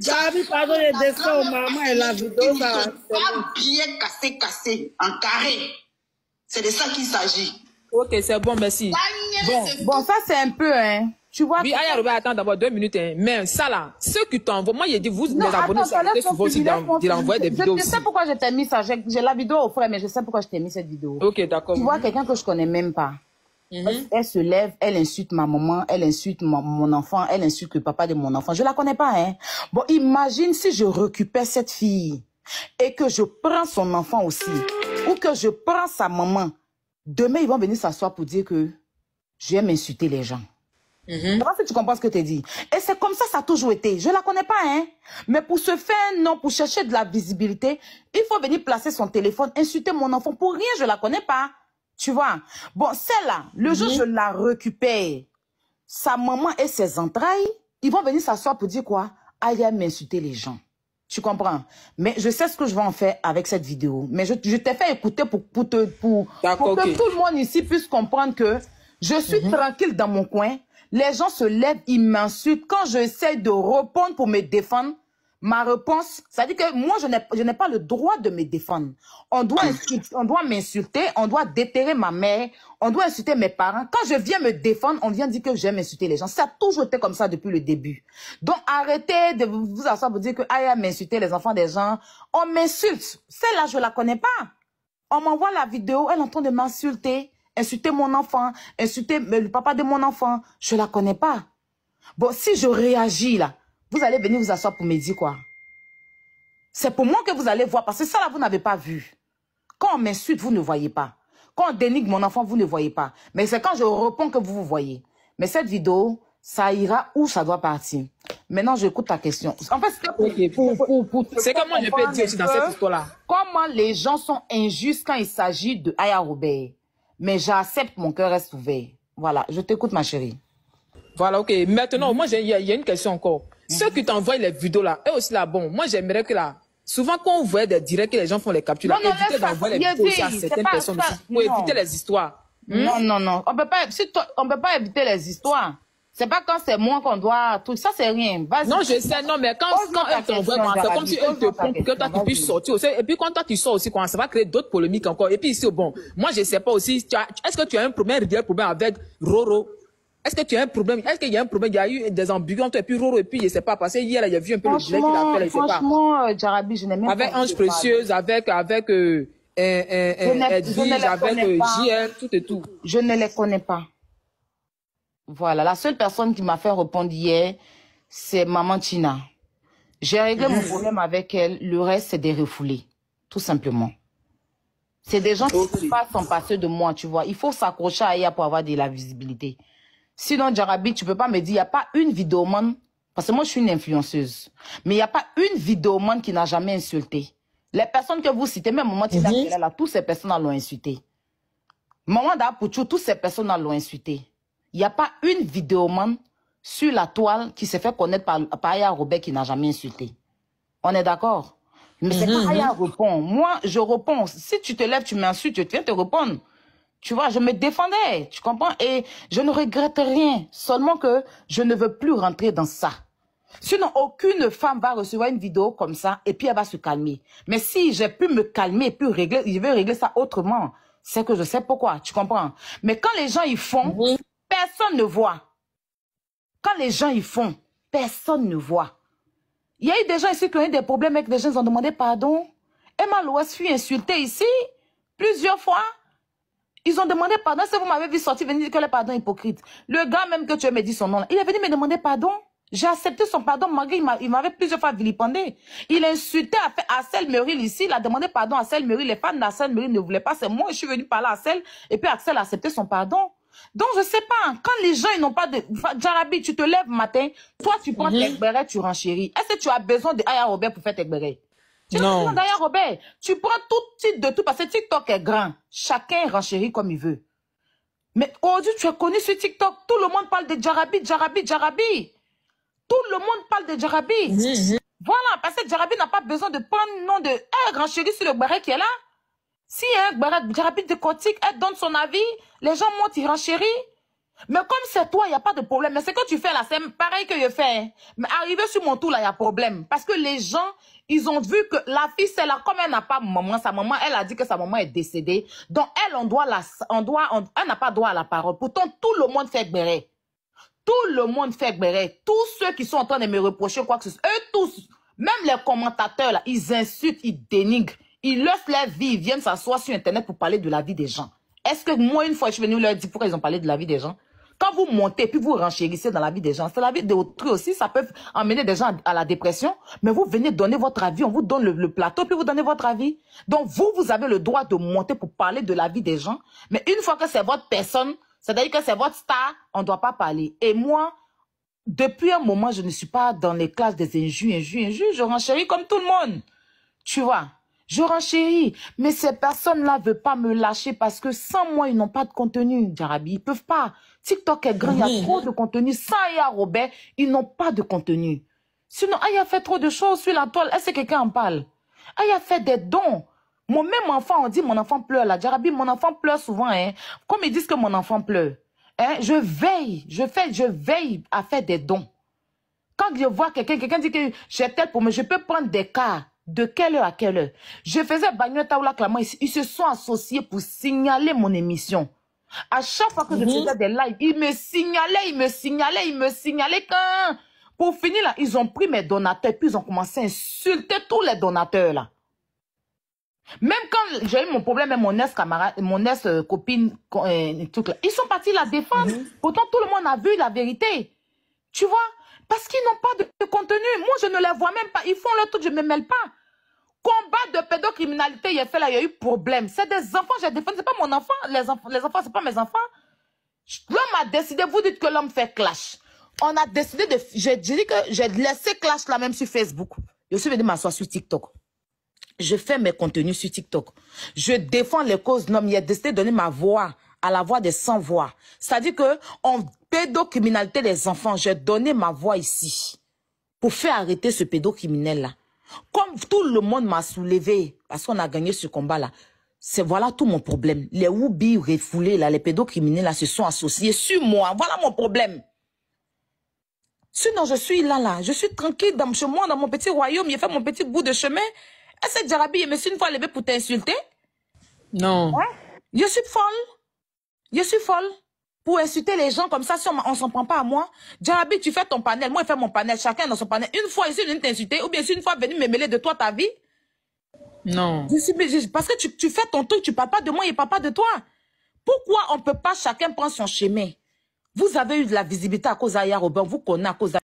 F: J'avais pas donné des dessins aux mamans et la vidéo ça.
K: Pas bien cassé en carré. C'est de ça qu'il s'agit.
A: Ok, c'est bon, merci.
J: Bon, ça c'est un peu, hein. Tu vois.
A: Oui, Aya Robert, attends d'abord 2 minutes. Hein. Mais ça là, ceux qui t'envoient, moi, il dit, vous, les abonnés, ça souvent aussi d'envoyer des vidéos.
J: Je sais pourquoi je t'ai mis ça. J'ai la vidéo au frère, mais je sais pourquoi je t'ai mis cette vidéo.
A: Ok, d'accord.
J: Tu vois quelqu'un que je connais même pas. Elle se lève, elle insulte ma maman, elle insulte mon enfant, elle insulte le papa de mon enfant. Je la connais pas, hein. Bon, imagine si je récupère cette fille et que je prends son enfant aussi, ou que je prends sa maman. Demain, ils vont venir s'asseoir pour dire que je vais m'insulter les gens. Je sais pas si tu comprends ce que tu dis. Et c'est comme ça a toujours été. Je la connais pas, hein. Mais pour se faire un nom, pour chercher de la visibilité, il faut venir placer son téléphone, insulter mon enfant. Pour rien, je la connais pas. Tu vois. Bon, celle-là, le jour où je la récupère, sa maman et ses entrailles, ils vont venir s'asseoir pour dire quoi? Allez m'insulter les gens. Tu comprends? Mais je sais ce que je vais en faire avec cette vidéo. Mais je t'ai fait écouter pour que tout le monde ici puisse comprendre que je suis tranquille dans mon coin. Les gens se lèvent, ils m'insultent. Quand j'essaie de répondre pour me défendre, ma réponse, ça dit que moi, je n'ai pas le droit de me défendre. On doit m'insulter, on doit déterrer ma mère, on doit insulter mes parents. Quand je viens me défendre, on vient dire que j'aime insulter les gens. Ça a toujours été comme ça depuis le début. Donc, arrêtez de vous asseoir pour dire que aïe, m'insulter les enfants des gens. On m'insulte. Celle-là, je la connais pas. On m'envoie la vidéo, elle entend de m'insulter. Insulter mon enfant, insulter le papa de mon enfant, je la connais pas. Bon, si je réagis là, vous allez venir vous asseoir pour me dire quoi? C'est pour moi que vous allez voir, parce que ça là, vous n'avez pas vu. Quand on m'insulte, vous ne voyez pas. Quand on dénigre mon enfant, vous ne voyez pas. Mais c'est quand je réponds que vous voyez. Mais cette vidéo, ça ira où ça doit partir. Maintenant, j'écoute ta question. En fait,
A: c'est comme moi je peux dire aussi dans cette histoire-là.
J: Comment les gens sont injustes quand il s'agit de Aya Robert. Mais j'accepte, mon cœur reste ouvert. Voilà, je t'écoute, ma chérie.
A: Voilà, ok. Maintenant, moi, il y a une question encore. Ceux qui t'envoient les vidéos là, eux aussi là, bon, moi, j'aimerais que là, souvent quand on voit des directs que les gens font les captures, là, évitez d'envoyer les vidéos aussi à certaines personnes aussi, pour éviter les histoires.
J: Non. On peut pas éviter les histoires. C'est pas quand c'est moi qu'on doit... Tout ça, c'est rien.
A: Non, je sais, non, mais quand elle t'envoie, c'est comme si elle te prend pour que toi, tu puisses sortir aussi. Et puis, quand toi, tu sors aussi, ça va créer d'autres polémiques encore. Et puis, ici, bon, moi, je sais pas aussi, est-ce que tu as un réel problème avec Roro? Est-ce que tu as un problème? Est-ce qu'il y a un problème? Il y a eu des ambiguïtés entre et puis Roro, et puis, je sais pas, parce que hier, il y a vu un peu le gilet qu'il appelle, je sais pas.
J: Franchement, Jarabi, je n'ai même pas...
A: Avec Ange Précieuse, avec Edwige, avec JL, tout et tout.
J: Je ne les connais pas. Voilà, la seule personne qui m'a fait répondre hier, c'est Maman Tina. J'ai réglé mon problème avec elle, le reste, c'est des refoulés, tout simplement. C'est des gens qui ne peuvent pas s'en passer de moi, tu vois. Il faut s'accrocher à Aya pour avoir de la visibilité. Sinon, Jarabi, tu peux pas me dire, il n'y a pas une vidéomane, parce que moi, je suis une influenceuse, mais il n'y a pas une vidéomane qui n'a jamais insulté. Les personnes que vous citez, même Maman Tina, là, toutes ces personnes l'ont insulté. Maman Dapouchou, toutes ces personnes l'ont insulté. Il n'y a pas une vidéomane sur la toile qui s'est fait connaître par Aya Robert qui n'a jamais insulté. On est d'accord? Mais c'est quand Aya répond. Moi, je réponds. Si tu te lèves, tu m'insultes, je viens te répondre. Tu vois, je me défendais, tu comprends? Et je ne regrette rien. Seulement que je ne veux plus rentrer dans ça. Sinon, aucune femme va recevoir une vidéo comme ça et puis elle va se calmer. Mais si j'ai pu me calmer et puis régler, je vais régler ça autrement. C'est que je sais pourquoi, tu comprends? Mais quand les gens y font, personne ne voit. Quand les gens y font, personne ne voit. Il y a eu des gens ici qui ont eu des problèmes avec des gens qui ont demandé pardon. Emma Louest fut insultée ici plusieurs fois. Ils ont demandé pardon. Si vous m'avez vu sortir, venir dire que le pardon est hypocrite. Le gars même que tu me dit son nom, il est venu me demander pardon. J'ai accepté son pardon malgré il m'avait plusieurs fois vilipendé. Il insultait Axel Meril ici. Il a demandé pardon à Axel Meril. Les fans d'Axel Meril ne voulaient pas. C'est moi, je suis venu parler à Axel. Et puis Axel a accepté son pardon. Donc, je sais pas, quand les gens, ils n'ont pas de... Jarabi, tu te lèves matin, toi, tu prends tes bérets, tu renchéris. Est-ce que tu as besoin d'Aya Robert pour faire tes bérets? Tu as besoin d'Aya Robert. Tu prends tout type de tout, parce que TikTok est grand. Chacun renchérit comme il veut. Mais aujourd'hui, tu es connu sur TikTok. Tout le monde parle de Jarabi, Jarabi, Jarabi. Tout le monde parle de Jarabi. Voilà, parce que Jarabi n'a pas besoin de prendre le nom de... Elle renchérit sur le béret qui est là. Si un Jarabi de Kotik, elle donne son avis, les gens montent, ils renchérissent. Mais comme c'est toi, il n'y a pas de problème. Mais ce que tu fais là, c'est pareil que je fais. Hein. Mais arriver sur mon tour là, il y a problème. Parce que les gens, ils ont vu que la fille, c'est là, comme elle n'a pas maman, sa maman, elle a dit que sa maman est décédée. Donc elle, elle n'a pas droit à la parole. Pourtant, tout le monde fait béret. Tout le monde fait béret. Tous ceux qui sont en train de me reprocher quoi que ce soit, eux tous, même les commentateurs là, ils insultent, ils dénigrent. Ils laissent leur vie, ils viennent s'asseoir sur Internet pour parler de la vie des gens. Est-ce que moi, une fois, je suis venue leur dire pourquoi ils ont parlé de la vie des gens? Quand vous montez, puis vous renchérissez dans la vie des gens, c'est la vie d'autrui aussi, ça peut emmener des gens à la dépression, mais vous venez donner votre avis, on vous donne le plateau, puis vous donnez votre avis. Donc, vous avez le droit de monter pour parler de la vie des gens, mais une fois que c'est votre personne, c'est-à-dire que c'est votre star, on ne doit pas parler. Et moi, depuis un moment, je ne suis pas dans les classes des injures, je renchéris comme tout le monde. Tu vois? Je renchéris, mais ces personnes-là ne veulent pas me lâcher parce que sans moi, ils n'ont pas de contenu, Jarabi. Ils ne peuvent pas. TikTok est grand, il y a trop de contenu. Sans Aya Robert, ils n'ont pas de contenu. Sinon, Aya fait trop de choses sur la toile. Est-ce que quelqu'un en parle? Aya fait des dons. Mon même enfant, on dit mon enfant pleure là. Jarabi, mon enfant pleure souvent. Hein. Comme ils disent que mon enfant pleure. Hein, je veille à faire des dons. Quand je vois quelqu'un dit que j'ai tel pour moi, je peux prendre des cas. De quelle heure à quelle heure? Je faisais Bagno Taoula Clairement, ils se sont associés pour signaler mon émission. À chaque fois que je faisais des lives, ils me signalaient quand... Pour finir là, ils ont pris mes donateurs, puis ils ont commencé à insulter tous les donateurs là. Même quand j'ai eu mon problème avec mon ex-camarade, mon ex-copine, tout là, ils sont partis la défendre. Pourtant, tout le monde a vu la vérité. Tu vois? Parce qu'ils n'ont pas de contenu. Moi, je ne les vois même pas. Ils font leur truc, je ne me mêle pas. Combat de pédocriminalité, il y a fait là, il y a eu problème. C'est des enfants, j'ai défendu. Ce n'est pas mon enfant. Les enfants, ce n'est pas mes enfants. L'homme a décidé, vous dites que l'homme fait clash. On a décidé de... J'ai dit que j'ai laissé clash là même sur Facebook. Je suis venu m'asseoir sur TikTok. Je fais mes contenus sur TikTok. Je défends les causes d'hommes. Il a décidé de donner ma voix à la voix des sans-voix. C'est-à-dire que en pédocriminalité des enfants, j'ai donné ma voix ici pour faire arrêter ce pédocriminel-là. Comme tout le monde m'a soulevé, parce qu'on a gagné ce combat-là, c'est voilà tout mon problème. Les Woubi refoulés, là, les pédocriminels là, se sont associés sur moi. Voilà mon problème. Sinon, je suis là. Je suis tranquille chez moi, dans mon petit royaume. J'ai fait mon petit bout de chemin. Est-ce que Jarabi, je me suis une fois levé pour t'insulter? Non. Ouais? Je suis folle. Pour insulter les gens comme ça, si on ne s'en prend pas à moi. Jarabi, tu fais ton panel, moi je fais mon panel, chacun dans son panel. Une fois ici, venu t'insulter, ou bien si une fois venu me mêler de toi, ta vie. Non. Parce que tu fais ton truc, tu ne parles pas de moi, il ne parle pas de toi. Pourquoi on ne peut pas chacun prendre son chemin? Vous avez eu de la visibilité à cause d'Aya Robert, vous connaissez à cause